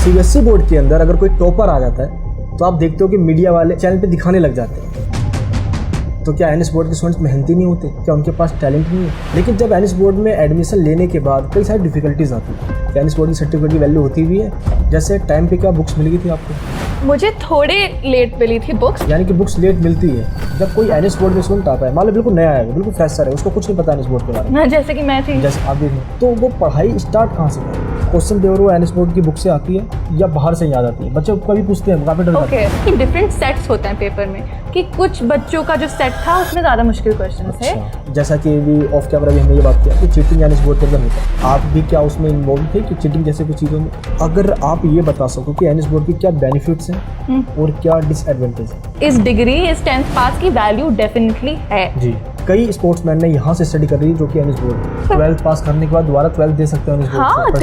CBSE board के अंदर अगर कोई टॉपर आ जाता है तो आप देखते हो कि मीडिया वाले चैनल पे दिखाने लग जाते हैं। तो क्या एनएस बोर्ड के स्टूडेंट्स मेहनती नहीं होते? क्या उनके पास टैलेंट नहीं है? लेकिन जब एनएस बोर्ड में एडमिशन लेने के बाद कई सारी डिफिकल्टीज आती है। एनएस बोर्ड की सर्टिफिकेट की वैल्यू होती भी है। जैसे टाइम पे क्या बुक्स मिल गई थी आपको? मुझे थोड़े लेट मिली थी बुक्स। यानी कि बुक्स लेट मिलती है। जब कोई एनएस बोर्ड में स्टूडेंट आता है, मान लो बिल्कुल नया है, बिल्कुल फ्रेशर है, उसको कुछ नहीं पता एनएस बोर्ड के बारे में, जैसे कि मैं थी, जैसे आप भी थे, तो वो पढ़ाई स्टार्ट कहाँ से करें? क्वेश्चन पेपर वो एनएस बोर्ड की बुक से आती है या बाहर से याद आती है? बच्चे कभी पूछते हैं, काफी डर लगता है। कि डिफरेंट सेट्स होते हैं पेपर में, कि कुछ बच्चों का जो सेट था उसमें ज़्यादा मुश्किल क्वेश्चन थे। जैसा कि भी ऑफ कैमरा भी हमने ये बात किया कि चीटिंग एनएस बोर्ड के अंदर होता है। आप भी क्या उसमें इन्वॉल्व थे कि चीटिंग जैसे कुछ चीज़ों में? अगर आप ये बता सको कि एनएस बोर्ड की क्या बेनिफिट्स हैं और क्या डिसएडवांटेज है? इस डिग्री, इस 10th पास की वैल्यू डेफिनेटली है जी। कई स्पोर्ट्समैन ने यहाँ से स्टडी कर रही है जो कि एनएस बोर्ड 12th पास करने के बाद दोबारा 12th दे सकते हैं एनएस बोर्ड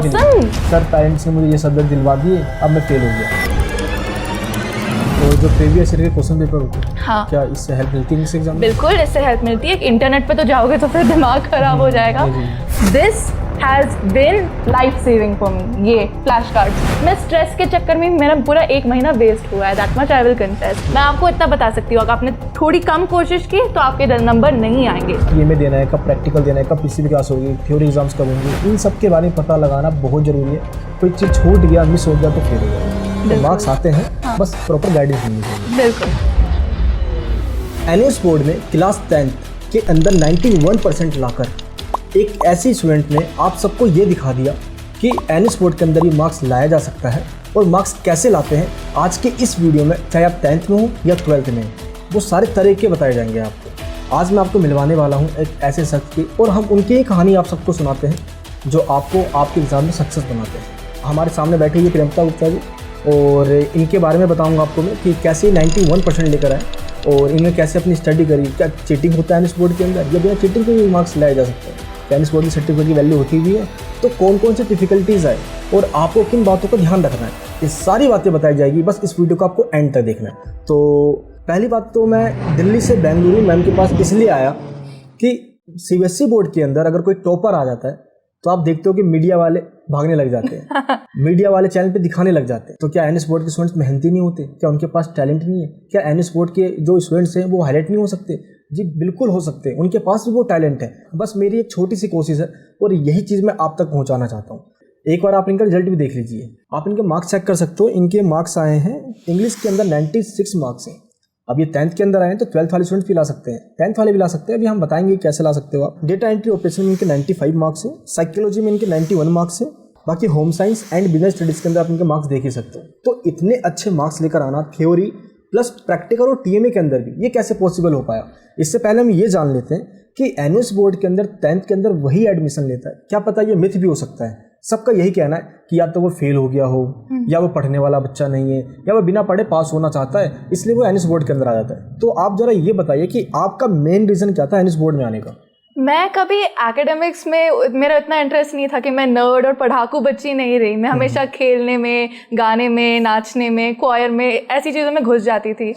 से। सर पेरेंट्स ने मुझे ये सब्जेक्ट दिलवा दिए, अब मैं फेल हो गया। तो जो प्रीवियस ईयर के क्वेश्चन पेपर होते हैं, हाँ, क्या इससे हेल्प मिलती है इस एग्जाम में? बिल्कुल इससे हेल्प मिलती है। इंटरनेट पे तो जाओगे तो फिर दिमाग खराब हो जाएगा। This has been life saving for me. ये फ्लैश कार्ड्स, मैं स्ट्रेस के चक्कर में मेरा पूरा 1 महीना वेस्ट हुआ है। That much I will confess. मैं आपको इतना बता सकती हूँ, अगर आपने थोड़ी कम कोशिश की तो आपके नंबर नहीं आएंगे। ये में देना है, कब प्रैक्टिकल देना है, कब पीसीबी क्लास होगी, थ्योरी एग्जाम्स कब होंगे, इन सब के बारे में पता लगाना बहुत जरूरी है। कोई चीज़ छूट गया, मिस हो गया तो फेल हो गया। तो मार्क्स आते हैं, हाँ, बस प्रॉपर गाइडेंस मिलनी चाहिए। बिल्कुल। एनएस बोर्ड में क्लास 10th के अंदर 91% लाकर एक ऐसी स्टूडेंट ने आप सबको ये दिखा दिया कि एनएस बोर्ड के अंदर ये मार्क्स लाया जा सकता है। और मार्क्स कैसे लाते हैं आज के इस वीडियो में, चाहे आप 10th में हो या 12th में, वो सारे तरीके बताए जाएंगे आपको। आज मैं आपको मिलवाने वाला हूँ एक ऐसे शख्स की, और हम उनकी ही कहानी आप सबको सुनाते हैं जो आपको आपके एग्ज़ाम में सक्सेस बनाते हैं। हमारे सामने बैठे ये प्रेमता गुप्ता जी, और इनके बारे में बताऊंगा आपको मैं कि कैसे 91% लेकर आए और इन्होंने कैसे अपनी स्टडी करी। क्या चीटिंग होता है एनएस बोर्ड के अंदर, या बिना चीटिंग के भी मार्क्स लाए जा सकते हैं? एनएस बोर्ड की सर्टिफिकेट की वैल्यू होती भी है। तो कौन कौन सी डिफिकल्टीज़ आए और आपको किन बातों का ध्यान रखना है, ये सारी बातें बताई जाएगी। बस इस वीडियो को आपको एंड तक देखना है। तो पहली बात तो मैं दिल्ली से बेंगलुरु मैम के पास इसलिए आया कि सीबीएसई बोर्ड के अंदर अगर कोई टॉपर आ जाता है तो आप देखते हो कि मीडिया वाले भागने लग जाते हैं। मीडिया वाले चैनल पे दिखाने लग जाते हैं। तो क्या एनएस बोर्ड के स्टूडेंट्स मेहनती नहीं होते? क्या उनके पास टैलेंट नहीं है? क्या एनएस बोर्ड के जो स्टूडेंट्स हैं वो हाईलाइट नहीं हो सकते? जी बिल्कुल हो सकते हैं, उनके पास भी वो टैलेंट है। बस मेरी एक छोटी सी कोशिश है और यही चीज़ मैं आप तक पहुँचाना चाहता हूँ। एक बार आप इनका रिजल्ट भी देख लीजिए, आप इनके मार्क्स चेक कर सकते हो। इनके मार्क्स आए हैं इंग्लिश के अंदर 96 मार्क्स हैं। अब ये 10th के अंदर आए हैं तो 12th वाले स्टूडेंट भी ला सकते हैं, 10th वाले भी ला सकते हैं। अभी हम बताएंगे कैसे ला सकते हो आप। डेटा एंट्री ऑपरेशन में इनके 95 मार्क्स है, साइकोलॉजी में इनके 91 मार्क्स है। बाकी home science and business studies के अंदर आप इनके मार्क्स देख ही सकते हो। तो इतने अच्छे मार्क्स लेकर आना थ्योरी प्लस प्रैक्टिकल और टीएमए के अंदर भी, ये कैसे पॉसिबल हो पाया? इससे पहले हम ये जान लेते हैं कि एनएस बोर्ड के अंदर 10th के अंदर वही एडमिशन लेता है। क्या पता ये मिथ भी हो सकता है। सबका यही कहना है कि या तो वो फेल हो गया हो, या वो पढ़ने वाला बच्चा नहीं है, या वो बिना पढ़े पास होना चाहता है, इसलिए वो एनएस बोर्ड के अंदर आ जाता है। तो आप जरा ये बताइए कि आपका मेन रीज़न क्या था एनएस बोर्ड में आने का? मैं कभी एकेडमिक्स में मेरा इतना इंटरेस्ट नहीं था कि मैं नर्ड और पढ़ाकू बच्ची नहीं रही। मैं हमेशा खेलने में, गाने में, नाचने में, क्वायर में, ऐसी चीज़ों में घुस जाती थी।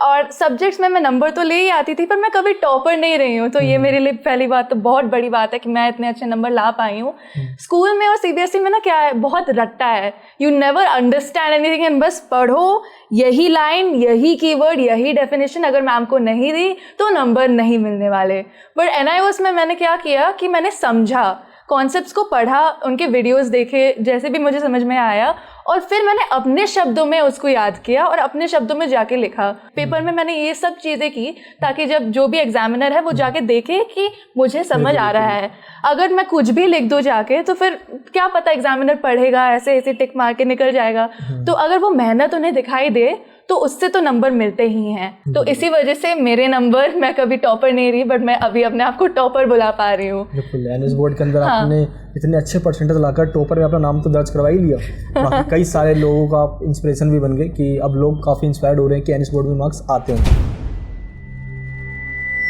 और सब्जेक्ट्स में मैं नंबर तो ले ही आती थी, पर मैं कभी टॉपर नहीं रही हूँ। तो ये मेरे लिए पहली बात तो बहुत बड़ी बात है कि मैं इतने अच्छे नंबर ला पाई हूँ। स्कूल में और सीबीएसई में ना क्या है, बहुत रट्टा है। You never understand anything and बस पढ़ो, यही लाइन, यही कीवर्ड, यही डेफिनेशन अगर मैम को नहीं दी तो नंबर नहीं मिलने वाले। बट एनआईओएस में मैंने क्या किया कि मैंने समझा, कॉन्सेप्ट्स को पढ़ा, उनके वीडियोस देखे, जैसे भी मुझे समझ में आया, और फिर मैंने अपने शब्दों में उसको याद किया और अपने शब्दों में जाके लिखा। पेपर में मैंने ये सब चीज़ें की ताकि जब जो भी एग्जामिनर है वो जाके देखे कि मुझे समझ आ रहा है। अगर मैं कुछ भी लिख दूँ जाके तो फिर क्या पता एग्जामिनर पढ़ेगा, ऐसे ऐसे टिक मार के निकल जाएगा। तो अगर वो मेहनत उन्हें दिखाई दे तो उससे तो नंबर मिलते ही हैं। तो इसी वजह से मेरे नंबर, मैं कभी टॉपर नहीं रही, बट मैं अभी अपने आप को टॉपर बुला पा रही हूँ। बिल्कुल, एनएस बोर्ड के अंदर आपने इतने अच्छे परसेंटेज लाकर टॉपर में अपना नाम तो दर्ज करवा ही लिया। बाकी कई सारे लोगों का इंस्पिरेशन भी बन गए कि अब लोग काफ़ी इंस्पायर्ड हो रहे हैं कि एनएस बोर्ड में मार्क्स आते हैं।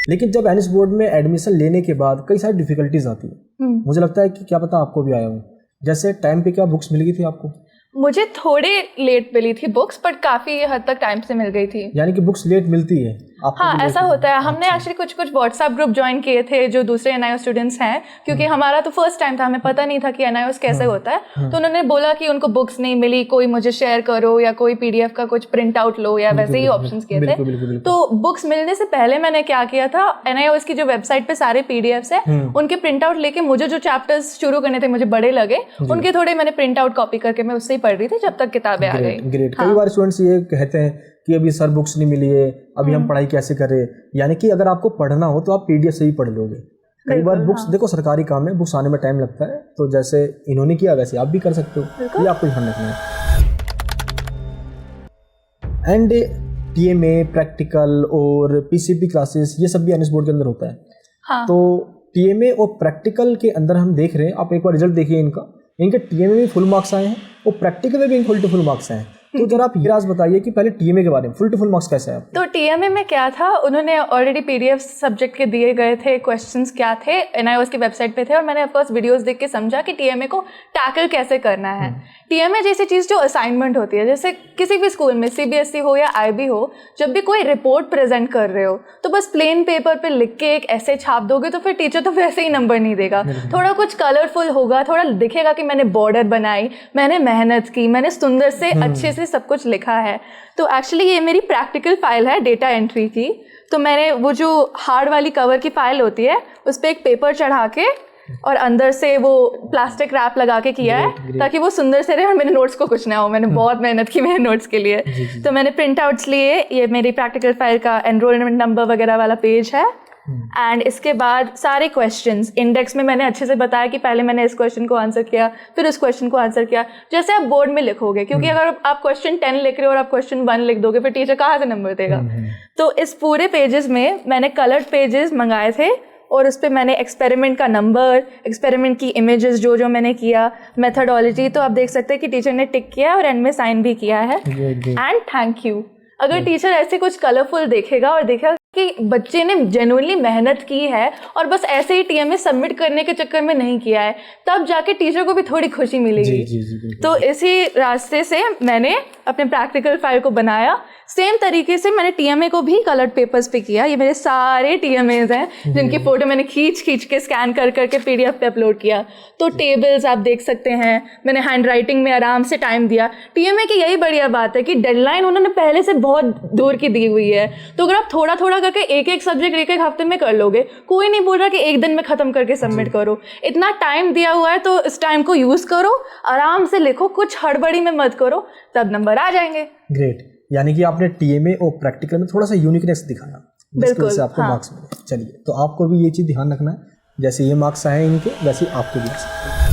लेकिन जब एनएस बोर्ड में एडमिशन लेने के बाद कई सारी डिफिकल्टीज आती है। मुझे लगता है कि क्या पता आपको भी आया हो। जैसे टाइम पे क्या बुक्स मिल गई थी आपको? मुझे थोड़े लेट मिली थी बुक्स, बट काफ़ी हद तक टाइम से मिल गई थी। यानी कि बुक्स लेट मिलती है। आपको हाँ भी ऐसा लेके- होता है। हमने एक्चुअली कुछ व्हाट्सएप ग्रुप ज्वाइन किए थे जो दूसरे एनआईओ स्टूडेंट्स हैं, क्योंकि हमारा तो फर्स्ट टाइम था, हमें पता नहीं था कि एनआईओस कैसे होता है। तो उन्होंने बोला कि उनको बुक्स नहीं मिली, कोई मुझे शेयर करो या कोई पीडीएफ का कुछ प्रिंट आउट लो, या वैसे ही ऑप्शंस किए थे। बिल्कुल। तो बुक्स मिलने से पहले मैंने क्या किया था, एनआईओस की जो वेबसाइट पे सारे पीडीएफ्स है उनके प्रिंट आउट लेके मुझे जो चैप्टर्स शुरू करने थे मुझे बड़े लगे, उनके थोड़े मैंने प्रिंट आउट कॉपी करके मैं उससे ही पढ़ रही थी जब तक किताबें आ गई। ग्रेट। कई बार स्टूडेंट्स ये कहते हैं कि अभी सर बुक्स नहीं मिली है, अभी हम पढ़ाई कैसे करें। यानी कि अगर आपको पढ़ना हो तो आप पीडीएफ से ही पढ़ लोगे। कई बार बुक्स देखो सरकारी काम है, बुक्स आने में टाइम लगता है, तो जैसे इन्होंने किया वैसे आप भी कर सकते हो, ये आपको ध्यान रखना है। एंड टीएमए, प्रैक्टिकल और पीसीपी क्लासेस ये सब भी एनएस बोर्ड के अंदर होता है। हाँ। तो टीएमए और प्रैक्टिकल के अंदर हम देख रहे हैं, आप एक बार रिजल्ट देखिए इनके टीएमए में फुल मार्क्स आए हैं और प्रैक्टिकल में भी फुल टू फुल मार्क्स आए हैं। तो जरा आप ये राज बताइए कि पहले टीएमए के बारे में फुल टू फुल मार्क्स कैसे है? तो टीएमए में क्या था, उन्होंने ऑलरेडी पीडीएफ सब्जेक्ट के दिए गए थे, क्वेश्चंस क्या थे एनआईओएस की वेबसाइट पे थे, और मैंने ऑफकोर्स वीडियोस देख के समझा कि टीएमए को टैकल कैसे करना है। टीएमए जैसी चीज़ जो असाइनमेंट होती है, जैसे किसी भी स्कूल में सीबीएसई हो या आईबी हो, जब भी कोई रिपोर्ट प्रेजेंट कर रहे हो तो बस प्लेन पेपर पे लिख के एक ऐसे छाप दोगे तो फिर टीचर तो वैसे ही नंबर नहीं देगा। थोड़ा कुछ कलरफुल होगा, थोड़ा दिखेगा कि मैंने बॉर्डर बनाई, मैंने मेहनत की, मैंने सुंदर से अच्छे से सब कुछ लिखा है। तो एक्चुअली ये मेरी प्रैक्टिकल फाइल है डेटा एंट्री की। तो मैंने वो जो हार्ड वाली कवर की फाइल होती है उस पर एक पेपर चढ़ा के और अंदर से वो प्लास्टिक रैप लगा के किया है ताकि वो सुंदर से रहे और मेरे नोट्स को कुछ ना हो। मैंने बहुत मेहनत की मेरे नोट्स के लिए। तो मैंने प्रिंट आउट्स लिए, ये मेरी प्रैक्टिकल फाइल का एनरोलमेंट नंबर वगैरह वाला पेज है। एंड इसके बाद सारे क्वेश्चंस इंडेक्स में मैंने अच्छे से बताया कि पहले मैंने इस क्वेश्चन को आंसर किया, फिर उस क्वेश्चन को आंसर किया, जैसे आप बोर्ड में लिखोगे। क्योंकि अगर आप क्वेश्चन 10 लिख रहे हो और आप क्वेश्चन 1 लिख दोगे फिर टीचर कहाँ से नंबर देगा। तो इस पूरे पेजेस में मैंने कलर्ड पेजेस मंगाए थे और उस पर मैंने एक्सपेरिमेंट का नंबर, एक्सपेरिमेंट की इमेजेस जो मैंने किया, मेथडोलॉजी, तो आप देख सकते हैं कि टीचर ने टिक किया और एंड में साइन भी किया है एंड थैंक यू। अगर टीचर ऐसे कुछ कलरफुल देखेगा और देखेगा कि बच्चे ने जेन्युइनली मेहनत की है और बस ऐसे ही टीएमए सबमिट करने के चक्कर में नहीं किया है, तब जाके टीचर को भी थोड़ी खुशी मिलेगी। जी, तो इसी रास्ते से मैंने अपने प्रैक्टिकल फाइल को बनाया। सेम तरीके से मैंने टीएमए को भी कलर्ड पेपर्स पे किया। ये मेरे सारे टीएमएज हैं जिनकी फोटो मैंने खींच के स्कैन कर करके पीडीएफ पे अपलोड किया। तो टेबल्स आप देख सकते हैं, मैंने हैंड राइटिंग में आराम से टाइम दिया। टीएमए की यही बढ़िया बात है कि डेडलाइन उन्होंने पहले से बहुत दूर की दी हुई है। तो अगर आप थोड़ा थोड़ा करके एक सब्जेक्ट एक हफ्ते में कर लोगे, कोई नहीं बोल रहा कि एक दिन में खत्म करके सबमिट करो। इतना टाइम दिया हुआ है तो इस टाइम को यूज करो, आराम से लिखो, कुछ हड़बड़ी में मत करो, तब नंबर आ जाएंगे। ग्रेट। यानी कि आपने टीएमए और प्रैक्टिकल में थोड़ा सा यूनिकनेस दिखाया जिसकी वजह से आपको मार्क्स मिले। चलिए, तो आपको भी ये चीज़ ध्यान रखना है, जैसे ये मार्क्स आए इनके वैसे आपके भी आ सकते हैं।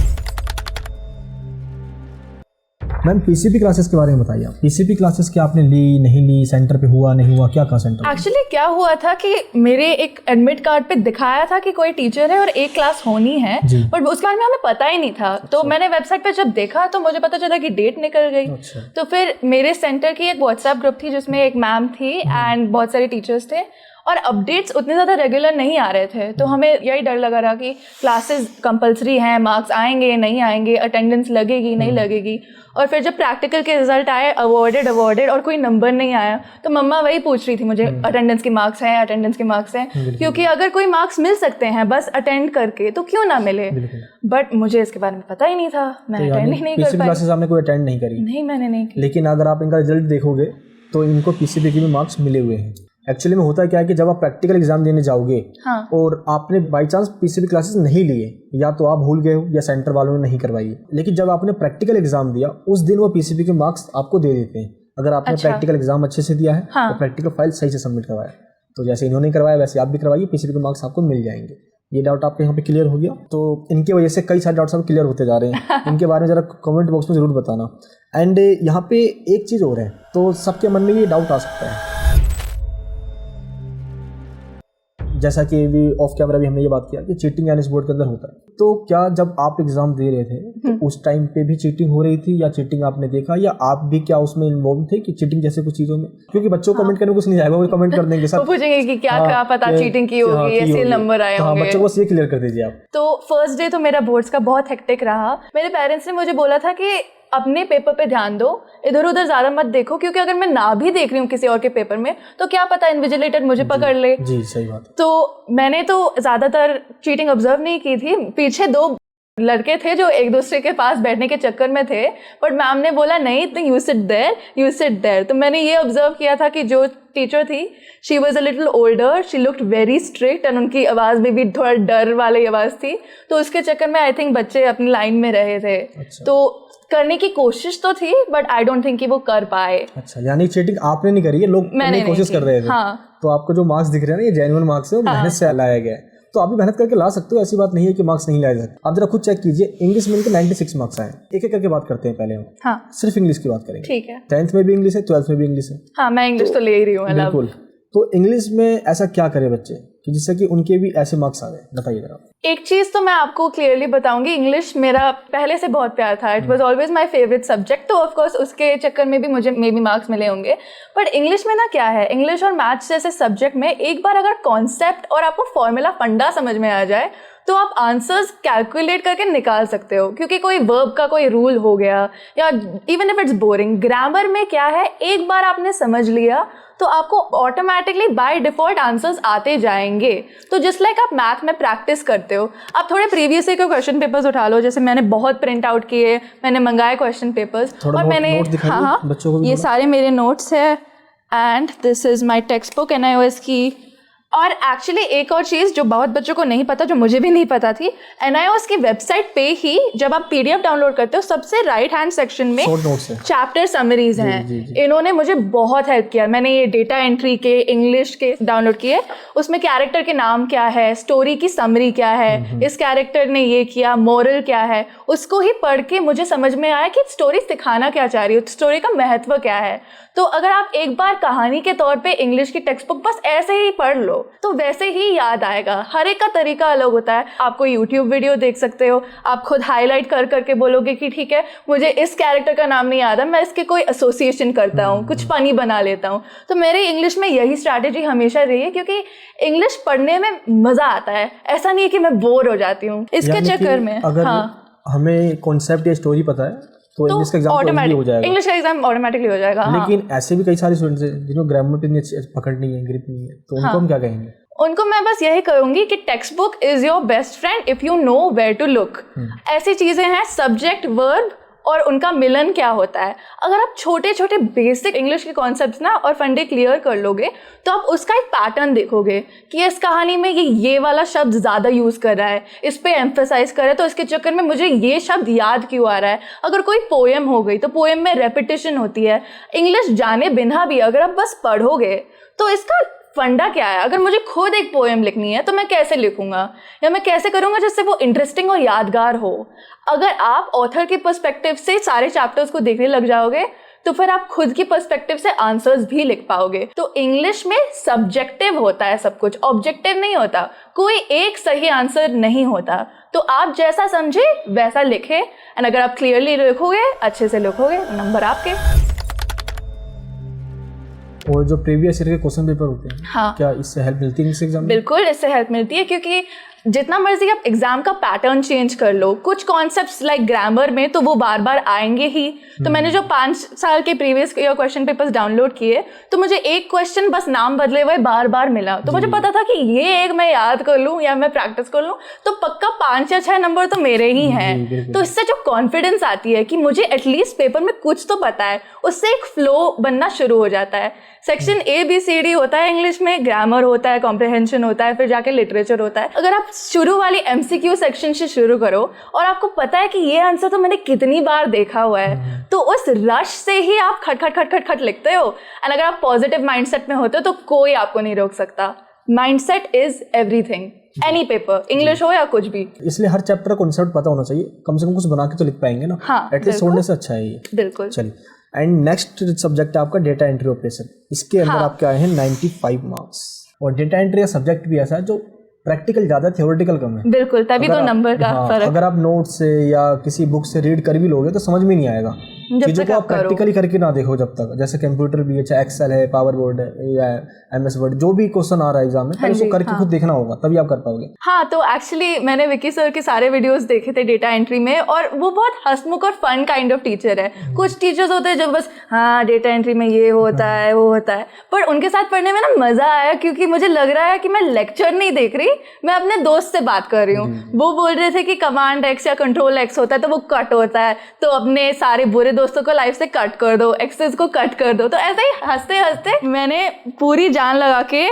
मैम पीसीपी क्लासेस के बारे में बताइए। आप पीसीपी क्लासेस क्या आपने ली, नहीं ली, सेंटर पे हुआ, नहीं हुआ, क्या कहा सेंटर? एक्चुअली क्या हुआ था कि मेरे एक एडमिट कार्ड पे दिखाया था कि कोई टीचर है और एक क्लास होनी है, बट उसके बारे में हमें पता ही नहीं था। तो मैंने वेबसाइट पे जब देखा तो मुझे पता चला कि डेट निकल गई। तो फिर मेरे सेंटर की एक व्हाट्सएप ग्रुप थी जिसमें एक मैम थी एंड बहुत सारे टीचर्स थे और अपडेट्स उतने ज़्यादा रेगुलर नहीं आ रहे थे। तो हमें यही डर लगा रहा कि क्लासेस कंपलसरी हैं, मार्क्स आएंगे नहीं आएंगे, अटेंडेंस लगेगी नहीं लगेगी। और फिर जब प्रैक्टिकल के रिजल्ट आए अवॉर्डेड और कोई नंबर नहीं आया, तो मम्मा वही पूछ रही थी मुझे अटेंडेंस के मार्क्स हैं, क्योंकि अगर कोई मार्क्स मिल सकते हैं बस अटेंड करके तो क्यों ना मिले। बट मुझे इसके बारे में पता ही नहीं था, मैं अटेंड ही नहीं कर पाई। क्लासेस आपने कोई अटेंड नहीं करी? नहीं, मैंने नहीं की। लेकिन अगर आप इनका रिजल्ट देखोगे तो इनको पीसीपी के भी मार्क्स मिले हुए हैं। एक्चुअली में होता क्या है कि जब आप प्रैक्टिकल एग्जाम देने जाओगे और आपने बाई चांस पीसीबी क्लासेस नहीं लिए, या तो आप भूल गए हो या सेंटर वालों ने नहीं करवाई, लेकिन जब आपने प्रैक्टिकल एग्जाम दिया उस दिन वो पीसीबी के मार्क्स आपको दे देते हैं अगर आपने प्रैक्टिकल एग्जाम अच्छे से दिया है और प्रैक्टिकल फाइल सही से सबमिट करवाया। तो जैसे इन्होंने करवाया वैसे आप भी करवाइए, पीसीबी के मार्क्स आपको मिल जाएंगे। ये डाउट आपके यहाँ पे क्लियर हो गया? तो इनकी वजह से कई सारे डाउट्स अब क्लियर होते जा रहे हैं। इनके बारे में जरा कमेंट बॉक्स में जरूर बताना। एंड यहाँ पे एक चीज़ और है, तो सबके मन में ये डाउट आ सकता है, जैसा कि अभी ऑफ कैमरा भी हमने ये बात किया कि चीटिंग एनएस बोर्ड के अंदर होता है। तो क्या जब आप एग्जाम दे रहे थे तो उस टाइम पे भी चीटिंग हो रही थी, या चीटिंग आपने देखा, या आप भी क्या उसमें इन्वॉल्व थे कि चीटिंग जैसे कुछ चीजों में? क्योंकि बच्चों को कमेंट करने कुछ नहीं जाएगा, वो कमेंट कर देंगे, सब पूछेंगे कि क्या पता चीटिंग की होगी, ऐसे नंबर आए होंगे। बच्चों को बस ये क्लियर कर दीजिए आप। तो फर्स्ट डे तो मेरा बोर्ड्स का बहुत हेक्टिक रहा। मेरे पेरेंट्स ने मुझे बोला था कि अपने पेपर पे ध्यान दो, इधर उधर ज़्यादा मत देखो, क्योंकि अगर मैं ना भी देख रही हूँ किसी और के पेपर में तो क्या पता इन्विजिलेटर मुझे पकड़ ले। जी सही बात। तो मैंने तो ज़्यादातर चीटिंग ऑब्जर्व नहीं की थी। पीछे 2 लड़के थे जो एक दूसरे के पास बैठने के चक्कर में थे, बट मैम ने बोला नहीं तो यू सिट देयर। तो मैंने ये ऑब्जर्व किया था कि जो टीचर थी she was a little older, she looked very strict and उनकी आवाज़ में भी थोड़ा डर वाली आवाज़ थी, तो उसके चक्कर में आई थिंक बच्चे अपनी लाइन में रहे थे। अच्छा। तो करने की कोशिश तो थी बट आई डोंट थिंक कि वो कर पाए। अच्छा, यानी चीटिंग आपने नहीं करी है, लोग करने की कोशिश कर रहे थे। हाँ। तो आपको जो मार्क्स दिख रहे हैं ना, ये जेन्युइन मार्क्स है, वो मेहनत से लाया गया है। तो आप भी मेहनत करके ला सकते हो, ऐसी बात नहीं है कि मार्क्स नहीं लाए जा सकते। आप जरा खुद चेक कीजिए, इंग्लिश में इनके 96 मार्क्स आए। एक एक करके बात करते हैं पहले हम। हाँ। सिर्फ इंग्लिश की बात करेंगे। ठीक है। 10th में भी इंग्लिश है, 12th में भी इंग्लिश है। हाँ, मैं इंग्लिश तो ले ही रही हूँ। बिल्कुल। तो इंग्लिश में ऐसा क्या करे बच्चे कि जिससे कि उनके भी ऐसे मार्क्स आ गए, बताइए जरा। एक चीज़ तो मैं आपको क्लियरली बताऊंगी, इंग्लिश मेरा पहले से बहुत प्यार था। It was always my favourite subject, तो ऑफ कोर्स उसके चक्कर में भी मुझे मे बी मार्क्स मिले होंगे। बट इंग्लिश में ना क्या है, इंग्लिश और मैथ्स जैसे सब्जेक्ट में एक बार अगर कॉन्सेप्ट और आपको फॉर्मूला फंडा समझ में आ जाए तो आप आंसर्स कैलकुलेट करके निकाल सकते हो, क्योंकि कोई वर्ब का कोई रूल हो गया या even if it's boring. Grammar में क्या है, एक बार आपने समझ लिया तो आपको ऑटोमेटिकली बाय डिफॉल्ट आंसर्स आते जाएंगे। तो जस्ट लाइक आप मैथ में प्रैक्टिस करते हो, आप थोड़े प्रीवियस ईयर के क्वेश्चन पेपर्स उठा लो, जैसे मैंने बहुत प्रिंट आउट किए, मैंने मंगाए क्वेश्चन पेपर्स और मैंने हाँ बच्चों को ये सारे मेरे नोट्स है and this is my text book NIOS की। और एक्चुअली एक और चीज़ जो बहुत बच्चों को नहीं पता, जो मुझे भी नहीं पता थी, NIOS की वेबसाइट पे ही जब आप PDF डाउनलोड करते हो सबसे राइट हैंड सेक्शन में चैप्टर समरीज हैं। इन्होंने मुझे बहुत हेल्प किया। मैंने ये डेटा एंट्री के इंग्लिश के डाउनलोड किए, उसमें कैरेक्टर के नाम क्या है, स्टोरी की समरी क्या है, इस कैरेक्टर ने ये किया, मोरल क्या है, उसको ही पढ़ के मुझे समझ में आया कि स्टोरी सिखाना क्या चाह रही है, स्टोरी का महत्व क्या है। तो अगर आप एक बार कहानी के तौर पे इंग्लिश की टेक्स्ट बुक बस ऐसे ही पढ़ लो तो वैसे ही याद आएगा। हर एक का तरीका अलग होता है। आप कोई यूट्यूब वीडियो देख सकते हो, आप खुद हाईलाइट कर करके बोलोगे कि ठीक है मुझे इस कैरेक्टर का नाम नहीं याद है, मैं इसके कोई एसोसिएशन करता हूँ, कुछ फनी बना लेता हूँ। तो मेरे इंग्लिश में यही स्ट्रैटेजी हमेशा रही है, क्योंकि इंग्लिश पढ़ने में मज़ा आता है। ऐसा नहीं है कि मैं बोर हो जाती हूँ इसके चक्कर में। अगर हमें कॉन्सेप्ट या स्टोरी पता है तो इंग्लिश का एग्जाम ऑटोमेटिक हो जाएगा, इंग्लिश का एग्जाम ऑटोमेटिकली हो जाएगा। लेकिन ऐसे भी कई सारे स्टूडेंट्स हैं जिनको ग्रामर पे पकड़ नहीं है, ग्रिप नहीं है, तो उनको हम क्या कहेंगे? उनको मैं बस यही कहूंगी कि text book is your best friend if you know where to look. ऐसी चीजें हैं, सब्जेक्ट वर्ब और उनका मिलन क्या होता है। अगर आप छोटे छोटे बेसिक इंग्लिश के कॉन्सेप्ट्स ना और फंडे क्लियर कर लोगे तो आप उसका एक पैटर्न देखोगे कि इस कहानी में ये वाला शब्द ज़्यादा यूज़ कर रहा है, इस पे एम्फेसाइज कर रहा है, तो इसके चक्कर में मुझे ये शब्द याद क्यों आ रहा है। अगर कोई पोएम हो गई तो पोएम में रेपिटेशन होती है। इंग्लिश जाने बिना भी अगर आप बस पढ़ोगे तो इसका फंडा क्या है। अगर मुझे खुद एक पोएम लिखनी है तो मैं कैसे लिखूंगा या मैं कैसे करूंगा जिससे वो इंटरेस्टिंग और यादगार हो। अगर आप ऑथर के पर्सपेक्टिव से सारे चैप्टर्स को देखने लग जाओगे तो फिर आप खुद की पर्सपेक्टिव से आंसर्स भी लिख पाओगे। तो इंग्लिश में सब्जेक्टिव होता है सब कुछ, ऑब्जेक्टिव नहीं होता। कोई एक सही आंसर नहीं होता। तो आप जैसा समझे वैसा लिखे एंड अगर आप क्लियरली लिखोगे, अच्छे से लिखोगे, नंबर आपके। और जो प्रीवियस ईयर के क्वेश्चन पेपर होते हैं, हाँ, क्या इससे हेल्प मिलती है इस एग्जाम में? बिल्कुल इससे हेल्प मिलती है, क्योंकि जितना मर्जी आप एग्जाम का पैटर्न चेंज कर लो, कुछ कॉन्सेप्ट्स लाइक ग्रामर में तो वो बार बार आएंगे ही। तो मैंने जो 5 साल के previous year question papers download किए तो मुझे एक क्वेश्चन बस नाम बदले हुए बार बार मिला। तो मुझे पता था कि ये एक मैं याद कर लूँ या मैं प्रैक्टिस कर लूँ तो पक्का 5 या 6 नंबर तो मेरे ही हैं। तो इससे जो कॉन्फिडेंस आती है कि मुझे एटलीस्ट पेपर में कुछ तो पता है, उससे एक फ्लो बनना शुरू हो जाता है। सेक्शन ABCD होता है इंग्लिश में, ग्रामर होता है, कॉम्प्रिहेंशन होता है, फिर जाके लिटरेचर होता है। अगर आप शुरू वाली MCQ सेक्शन से शुरू करो और आपको पता है कि ये आंसर तो मैंने कितनी बार देखा हुआ है, तो उस रश से ही आप खट खट खट खट खट लिखते हो। एंड अगर आप पॉजिटिव माइंडसेट में होते हो तो कोई आपको नहीं रोक सकता। Mindset is everything, any paper, English हो या कुछ भी। इसलिए हर चैप्टर का कॉन्सेप्ट पता होना चाहिए, कम से कम कुछ बना के तो लिख पाएंगे ना। हाँ, एटलीस्ट छोड़ने से अच्छा है ये। बिल्कुल। चलिए, एंड नेक्स्ट सब्जेक्ट है आपका डेटा एंट्री ऑपरेशन। इसके अंदर आपके आए हैं 95 मार्क्स। और डेटा एंट्री का सब्जेक्ट भी ऐसा है जो प्रैक्टिकल ज़्यादा, थ्योरेटिकल कम है। बिल्कुल, तभी तो नंबर का फर्क। अगर आप नोट से या किसी बुक से रीड कर भी लोगे तो समझ में नहीं आएगा, चीज़ों को आप प्रैक्टिकली करके ना देखो जब तक। जैसे कंप्यूटर भी, अच्छा एक्सेल है, पावर बोर्ड है या MS वर्ड, जो भी क्वेश्चन आ रहा है एग्जाम में, पहले उसको करके खुद देखना होगा, तभी आप कर पाओगे। हाँ, तो एक्चुअली मैंने विकी सर के सारे वीडियोस देखे थे डेटा एंट्री में, और वो बहुत हंसमुख और फन काइंड ऑफ टीचर है। कुछ टीचर्स होते हैं जो बस हाँ डेटा एंट्री में ये होता है वो होता है, पर उनके साथ पढ़ने में ना मजा आया, क्योंकि मुझे लग रहा है कि मैं लेक्चर नहीं देख रही, मैं अपने दोस्त से बात कर रही हूँ। वो बोल रहे थे कि कमांड X या कंट्रोल X होता है तो वो कट होता है, तो अपने सारे बुरे दोस्तों को लाइफ से कट कर दो, एक्सेस को कट कर दो। तो ऐसे ही हंसते हंसते मैंने पूरी जान लगा के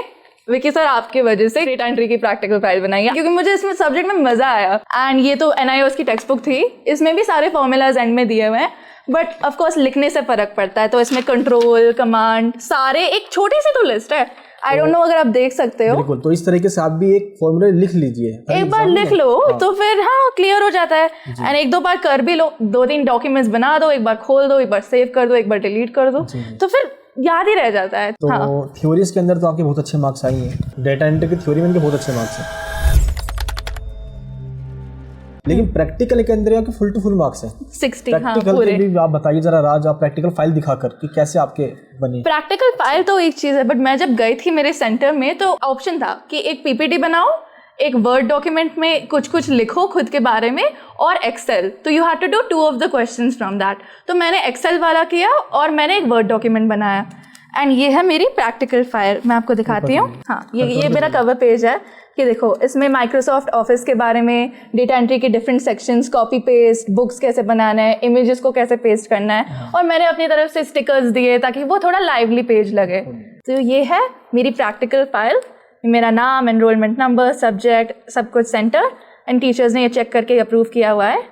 विकी सर आपकी वजह से डेटा एंट्री की प्रैक्टिकल फाइल बनाई है, क्योंकि मुझे इसमें सब्जेक्ट में मजा आया। एंड ये तो NIOS की टेक्स्ट बुक थी, इसमें भी सारे फॉर्मूलाज एंड में दिए हुए हैं, बट ऑफ कोर्स लिखने से फर्क पड़ता है। तो इसमें कंट्रोल, कमांड, सारे एक छोटी सी तो लिस्ट है। आई डोंट नो अगर आप देख सकते हो। बिल्कुल, तो इस तरीके से आप भी एक फॉर्मूला लिख लीजिए, एक बार लिख लो तो फिर हाँ क्लियर हो जाता है। एंड एक दो बार कर भी लो, 2-3 डॉक्यूमेंट्स बना दो, एक बार खोल दो, एक बार सेव कर दो, एक बार डिलीट कर दो, तो फिर याद ही रह जाता है। तो थ्योरीज के अंदर तो आपके बहुत अच्छे मार्क्स आए हैं, डेटा एंट्री की थ्योरी में इनके बहुत अच्छे मार्क्स हैं, लेकिन प्रैक्टिकल के अंदर आपके फुल टू फुल मार्क्स हैं 60। प्रैक्टिकल के भी आप बताइए जरा राज, आप प्रैक्टिकल फाइल दिखाकर कि कैसे आपके बनी। प्रैक्टिकल फाइल तो एक चीज़ है, बट मैं जब गई थी मेरे सेंटर में तो ऑप्शन था कि एक PPT बनाओ, एक वर्ड डॉक्यूमेंट में कुछ लिखो खुद के बारे में, और एक्सेल। तो you have to do 2 of the questions from that. तो मैंने एक्सेल वाला किया और मैंने एक वर्ड डॉक्यूमेंट बनाया। एंड ये है मेरी प्रैक्टिकल फाइल, मैं आपको दिखाती हूँ। हाँ, ये मेरा कवर पेज है। कि देखो, इसमें माइक्रोसॉफ्ट ऑफिस के बारे में, डेटा एंट्री के different sections, copy paste, books कैसे बनाना है, इमेजेस को कैसे पेस्ट करना है, और मैंने अपनी तरफ से स्टिकर्स दिए ताकि वो थोड़ा लाइवली पेज लगे। तो ये है मेरी प्रैक्टिकल फाइल, मेरा नाम, एनरोलमेंट नंबर, सब्जेक्ट, सब कुछ सेंटर, एंड टीचर्स ने ये चेक करके अप्रूव किया हुआ है।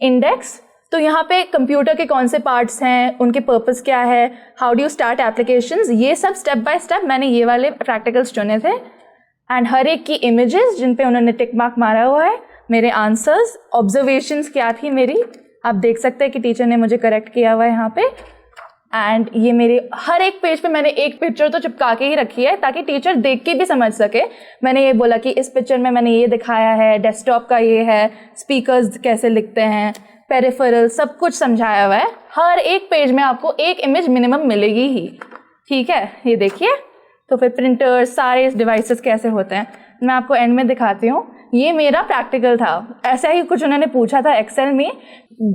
इंडेक्स, तो यहाँ पे कंप्यूटर के कौन से पार्ट्स हैं, उनके पर्पस क्या है, how do you start applications, ये सब स्टेप बाय स्टेप मैंने ये वाले प्रैक्टिकल्स चुने थे। एंड हर एक की इमेजेस जिन पे उन्होंने टिक मार्क मारा हुआ है, मेरे आंसर्स, ऑब्जर्वेशंस क्या थी मेरी, आप देख सकते हैं कि टीचर ने मुझे करेक्ट किया हुआ है यहाँ पे। एंड ये मेरे हर एक पेज पे मैंने एक पिक्चर तो चिपका के ही रखी है ताकि टीचर देख के भी समझ सके। मैंने ये बोला कि इस पिक्चर में मैंने ये दिखाया है, डेस्कटॉप का ये है, स्पीकर्स कैसे लिखते हैं, पेरिफेरल, सब कुछ समझाया हुआ है। हर एक पेज में आपको एक इमेज मिनिमम मिलेगी ही, ठीक है। ये देखिए, तो फिर प्रिंटर्स, सारे डिवाइसेस कैसे होते हैं, मैं आपको एंड में दिखाती हूँ। ये मेरा प्रैक्टिकल था, ऐसा ही कुछ उन्होंने पूछा था एक्सेल में,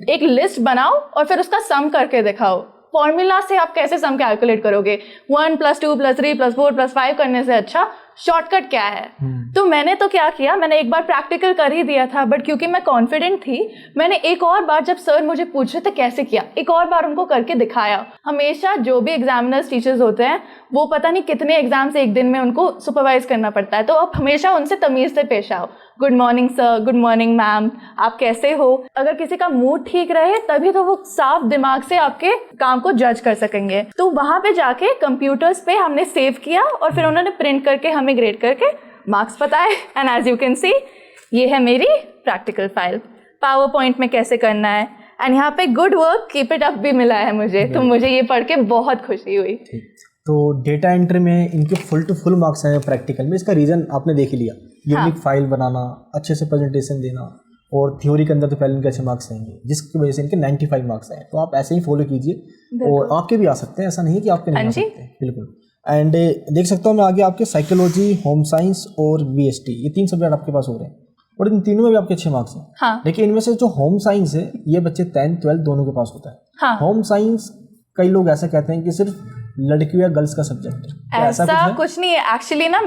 एक लिस्ट बनाओ और फिर उसका सम करके दिखाओ। फॉर्मूला से आप कैसे सम कैलकुलेट करोगे, 1 + 2 + 3 + 4 + 5 करने से अच्छा शॉर्टकट क्या है। तो मैंने तो क्या किया, मैंने एक बार प्रैक्टिकल कर ही दिया था, बट क्योंकि मैं कॉन्फिडेंट थी, मैंने एक और बार, जब सर मुझे पूछ रहे थे कैसे किया, एक और बार उनको करके दिखाया। हमेशा जो भी एग्जामिनर्स टीचर्स होते हैं वो पता नहीं कितने एग्जाम्स एक दिन में उनको सुपरवाइज करना पड़ता है, तो आप हमेशा उनसे तमीज़ से पेश आओ। Good morning sir, good morning ma'am, आप कैसे हो। अगर किसी का मूड ठीक रहे तभी तो वो साफ दिमाग से आपके काम को जज कर सकेंगे। तो वहाँ पे जाके कंप्यूटर्स पे हमने सेव किया और फिर उन्होंने प्रिंट करके हमें ग्रेड करके मार्क्स बताए। And as you can see, ये है मेरी प्रैक्टिकल फाइल। पावर पॉइंट में कैसे करना है, एंड यहाँ पे good work, keep it up भी मिला है मुझे, तो मुझे ये पढ़ के बहुत खुशी हुई। तो डेटा एंट्री में इनके फुल टू फुल मार्क्स आए प्रैक्टिकल में, इसका रीज़न आपने देख ही लिया। यूनिक फाइल बनाना, अच्छे से प्रेजेंटेशन देना, और थ्योरी के अंदर तो पहले इनके अच्छे मार्क्स आएंगे, जिसकी वजह से इनके 95 मार्क्स आए। तो आप ऐसे ही फॉलो कीजिए और आपके भी आ सकते हैं, ऐसा नहीं है कि आपके नहीं आ सकते, बिल्कुल। एंड देख सकता हूँ मैं आगे आपके साइकोलॉजी, होम साइंस और VST, ये 3 सब्जेक्ट आपके पास हो रहे हैं, और इन तीनों में भी आपके अच्छे मार्क्स हैं। हाँ। लेकिन इनमें से जो होम साइंस है, ये बच्चे 10th 12th दोनों के पास होता है। हाँ। होम साइंस कई लोग ऐसा कहते हैं कि सिर्फ लड़कियों या गर्ल्स का सब्जेक्ट, ऐसा कुछ नहीं है एक्चुअली ना।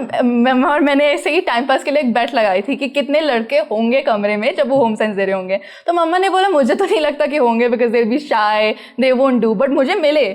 और मैंने ऐसे ही टाइम पास के लिए एक बेट लगाई थी कि कितने लड़के होंगे कमरे में जब वो होम साइंस दे रहे होंगे। तो मम्मा ने बोला मुझे तो नहीं लगता कि होंगे, because they be shy, they won't do. But मुझे मिले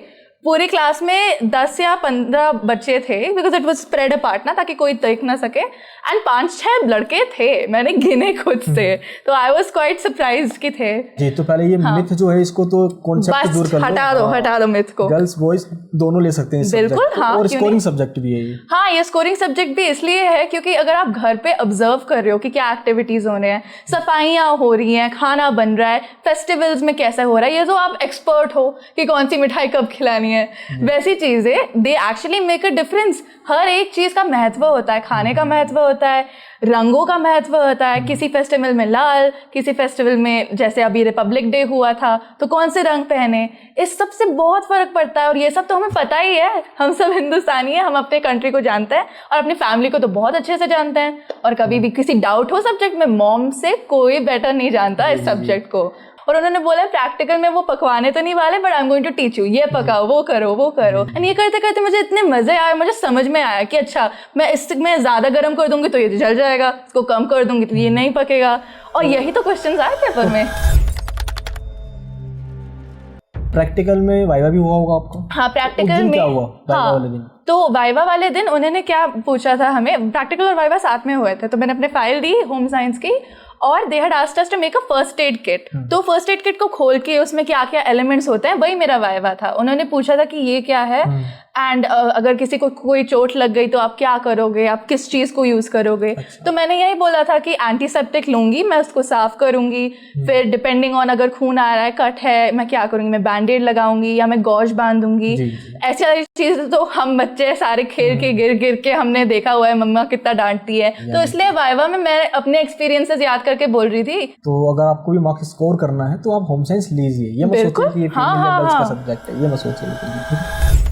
पूरी क्लास में 10 या 15 बच्चे थे, because it was spread apart ना, ताकि कोई देख ना सके। एंड 5-6 लड़के थे, मैंने गिने खुद से, तो आई वाज क्वाइट सरप्राइज्ड कि थे जी। तो पहले ये मिथ जो है इसको तो कॉन्सेप्ट दूर कर दो, हटा दो मिथ को। गर्ल्स बॉयज दोनों ले सकते हैं बिल्कुल, हाँ। और स्कोरिंग सब्जेक्ट भी है ये। हाँ, ये स्कोरिंग सब्जेक्ट भी इसलिए है क्योंकि अगर आप घर पे ऑब्जर्व कर रहे हो कि क्या एक्टिविटीज हो रहे हैं, सफाइयाँ हो रही हैं, खाना बन रहा है, फेस्टिवल्स में कैसा हो रहा है, ये तो आप एक्सपर्ट हो कि कौन सी मिठाई कब खिलानी पहनी है, वैसी चीजें they actually make a difference. हर एक चीज का महत्व होता है, खाने का महत्व होता है, रंगों का महत्व होता है। किसी फेस्टिवल में लाल, किसी फेस्टिवल में जैसे अभी रिपब्लिक डे हुआ था तो कौन से रंग पहने, इस सब से बहुत फर्क पड़ता है। और ये सब तो हमें पता ही है, हम सब हिंदुस्तानी हैं, हम अपने कंट्री को जानते हैं और अपनी फैमिली को तो बहुत अच्छे से जानते हैं। और कभी भी किसी डाउट हो सब्जेक्ट में, मॉम से कोई बेटर नहीं जानता इस सब्जेक्ट को। और उन्होंने बोला प्रैक्टिकल में वो पकवाने तो नहीं वाले, but I am going to teach you, ये पकाओ, वो करो, वो करो। एंड ये करते करते मुझे इतने मजे आए, मुझे समझ में आया कि अच्छा मैं इसमें ज्यादा गर्म कर दूंगी तो ये जल जाएगा, इसको कम कर दूंगी तो ये नहीं पकेगा। और यही तो क्वेश्चंस आए पेपर में। प्रैक्टिकल में वाइवा भी हुआ होगा आपको? हाँ, प्रैक्टिकल में क्या हुआ वाइवा वाले दिन? तो वाइवा वाले दिन उन्होंने क्या पूछा था हमें, प्रैक्टिकल और वाइवा साथ में हुए थे, तो मैंने अपने फाइल दी होम साइंस की और they had asked us to make a first aid kit. तो फर्स्ट एड किट को खोल के उसमें क्या क्या एलिमेंट्स होते हैं वही मेरा वाइवा था। उन्होंने पूछा था कि ये क्या है एंड अगर किसी को कोई चोट लग गई तो आप क्या करोगे, आप किस चीज़ को यूज़ करोगे। तो मैंने यही बोला था कि एंटीसेप्टिक लूँगी, मैं उसको साफ़ करूँगी, फिर डिपेंडिंग ऑन अगर खून आ रहा है, कट है, मैं क्या करूँगी, मैं बैंडेड लगाऊंगी या मैं गॉज बांधूंगी। ऐसी सारी चीज़ें तो हम बच्चे सारे खेल के गिर के हमने देखा हुआ है, मम्मा कितना डांटती है। तो इसलिए वाइवा में मैं अपने एक्सपीरियंसेस याद करके बोल रही थी। तो अगर आपको भी मार्क्स स्कोर करना है तो आप होम साइंस लीजिए, ये मत सोचिए कि ये का सब्जेक्ट है, ये मत सोचिए।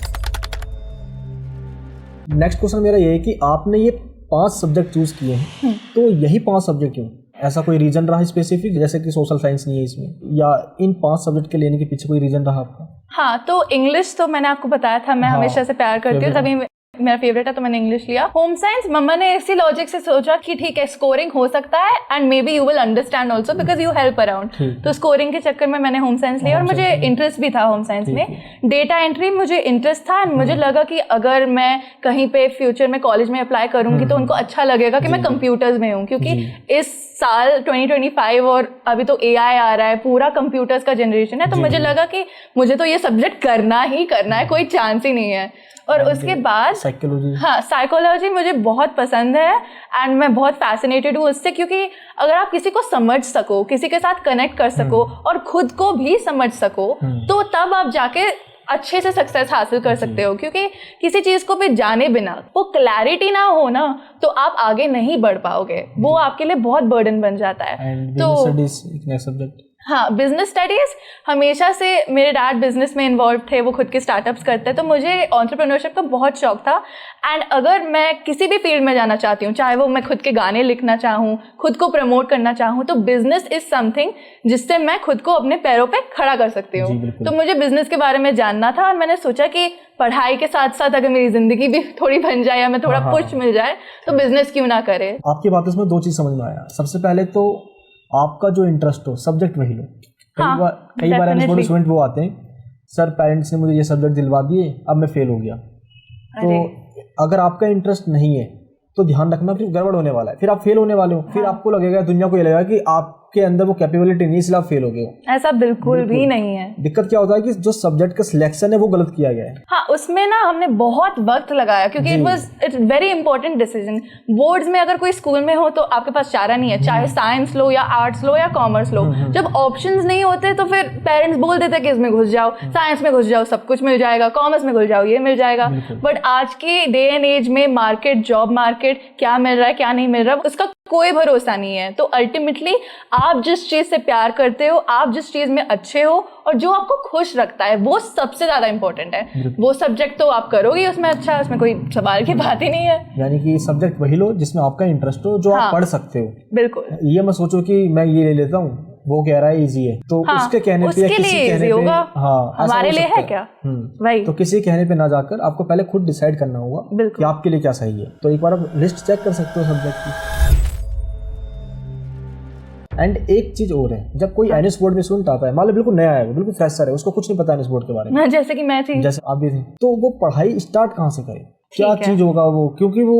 नेक्स्ट क्वेश्चन मेरा ये है कि आपने ये 5 सब्जेक्ट चूज किए हैं, तो यही 5 सब्जेक्ट क्यों? ऐसा कोई रीजन रहा स्पेसिफिक, जैसे कि सोशल साइंस नहीं है इसमें, या इन 5 सब्जेक्ट के लेने के पीछे कोई रीजन रहा आपका? हाँ, तो इंग्लिश तो मैंने आपको बताया था, मैं हमेशा से प्यार करती हूँ, तभी मेरा फेवरेट है तो मैंने इंग्लिश लिया। होम साइंस मम्मा ने इसी लॉजिक से सोचा कि ठीक है स्कोरिंग हो सकता है and may be you will understand also because you help around. तो स्कोरिंग के चक्कर में मैंने होम साइंस लिया और मुझे इंटरेस्ट भी था होम साइंस में। डेटा एंट्री मुझे इंटरेस्ट था एंड मुझे लगा कि अगर मैं कहीं पे फ्यूचर में कॉलेज में अप्लाई करूंगी तो उनको अच्छा लगेगा कि मैं कंप्यूटर्स में हूँ, क्योंकि इस साल 2025 और अभी तो AI आ रहा है, पूरा कंप्यूटर्स का जनरेशन है, तो मुझे लगा कि मुझे तो ये सब्जेक्ट करना ही करना है, कोई चांस ही नहीं है। और उसके बाद साइकोलॉजी, हाँ साइकोलॉजी मुझे बहुत पसंद है एंड मैं बहुत फैसिनेटेड हूँ उससे, क्योंकि अगर आप किसी को समझ सको, किसी के साथ कनेक्ट कर सको और खुद को भी समझ सको तो तब आप जाके अच्छे से सक्सेस हासिल कर सकते हो। क्योंकि किसी चीज को भी जाने बिना वो क्लैरिटी ना हो ना तो आप आगे नहीं बढ़ पाओगे, वो आपके लिए बहुत बर्डन बन जाता है। तो सब्जेक्ट हाँ, बिजनेस स्टडीज हमेशा से, मेरे डैड बिजनेस में इन्वॉल्व थे, वो खुद के स्टार्टअप्स करते हैं, तो मुझे एंटरप्रेन्योरशिप का बहुत शौक था। एंड अगर मैं किसी भी फील्ड में जाना चाहती हूँ, चाहे वो मैं खुद के गाने लिखना चाहूँ, खुद को प्रमोट करना चाहूँ, तो बिजनेस इज समथिंग जिससे मैं खुद को अपने पैरों पे खड़ा कर सकती हूँ। तो मुझे बिजनेस के बारे में जानना था और मैंने सोचा कि पढ़ाई के साथ साथ अगर मेरी जिंदगी भी थोड़ी बन जाए या मैं थोड़ा पुश मिल जाए तो बिजनेस क्यों ना करे। आपकी बात इसमें 2 चीज समझ में आया। सबसे पहले तो आपका जो इंटरेस्ट हो सब्जेक्ट वही लो। कई बार एनएसबीटी स्टूडेंट वो आते हैं, सर पेरेंट्स ने मुझे ये सब्जेक्ट दिलवा दिए, अब मैं फेल हो गया। तो अगर आपका इंटरेस्ट नहीं है तो ध्यान रखना, फिर गड़बड़ होने वाला है, फिर आप फेल होने वाले हो। फिर आपको लगेगा, दुनिया को ये लगेगा कि आपके अंदर वो कैपेबिलिटी नहीं, इसलिए आप फेल हो गए हो। ऐसा बिल्कुल भी नहीं है। दिक्कत क्या होता है कि जो सब्जेक्ट का सिलेक्शन है वो गलत किया गया है। हाँ, उसमें ना हमने बहुत वक्त लगाया क्योंकि it's very important decision. Boards में अगर कोई स्कूल में हो तो आपके पास चारा नहीं है, चाहे साइंस लो या आर्ट्स लो या कॉमर्स लो। जब ऑप्शंस नहीं होते तो फिर पेरेंट्स बोल देते कि इसमें घुस जाओ, साइंस में घुस जाओ, सब कुछ मिल जाएगा, कॉमर्स में घुस जाओ, ये मिल जाएगा। बट आज के डे एंड एज में मार्केट, जॉब मार्केट, क्या मिल रहा है क्या नहीं मिल रहा उसका कोई भरोसा नहीं है। तो अल्टीमेटली आप जिस चीज से प्यार करते हो, आप जिस चीज में अच्छे हो और जो आपको खुश रखता है, वो सबसे ज्यादा इंपॉर्टेंट है। वो सब्जेक्ट तो आप करोगे उसमें अच्छा, उसमें कोई सवाल की बात ही नहीं है। यानी कि सब्जेक्ट वही लो जिसमें आपका इंटरेस्ट हो, जो आप पढ़ सकते हो। बिल्कुल, ये मत सोचो कि मैं ये ले लेता हूँ, वो कह रहा है इजी है तो उसके कहने पे, किसी कहने पे, हमारे लिए है क्या भाई, तो किसी कहने पे ना जाकर आपको पहले खुद डिसाइड करना होगा कि आपके लिए क्या सही है। तो एक बार आप लिस्ट चेक कर सकते हो सब्जेक्ट की। एंड एक चीज और है, जब कोई एनएस बोर्ड में स्टूडेंट आता है, मान लो बिल्कुल नया है, बिल्कुल फ्रेशर है, उसको कुछ नहीं पता एनएस बोर्ड के बारे में, जैसे कि मैं थी, जैसे आप भी थे, तो वो पढ़ाई स्टार्ट कहाँ से करे, क्या चीज होगा वो, क्योंकि वो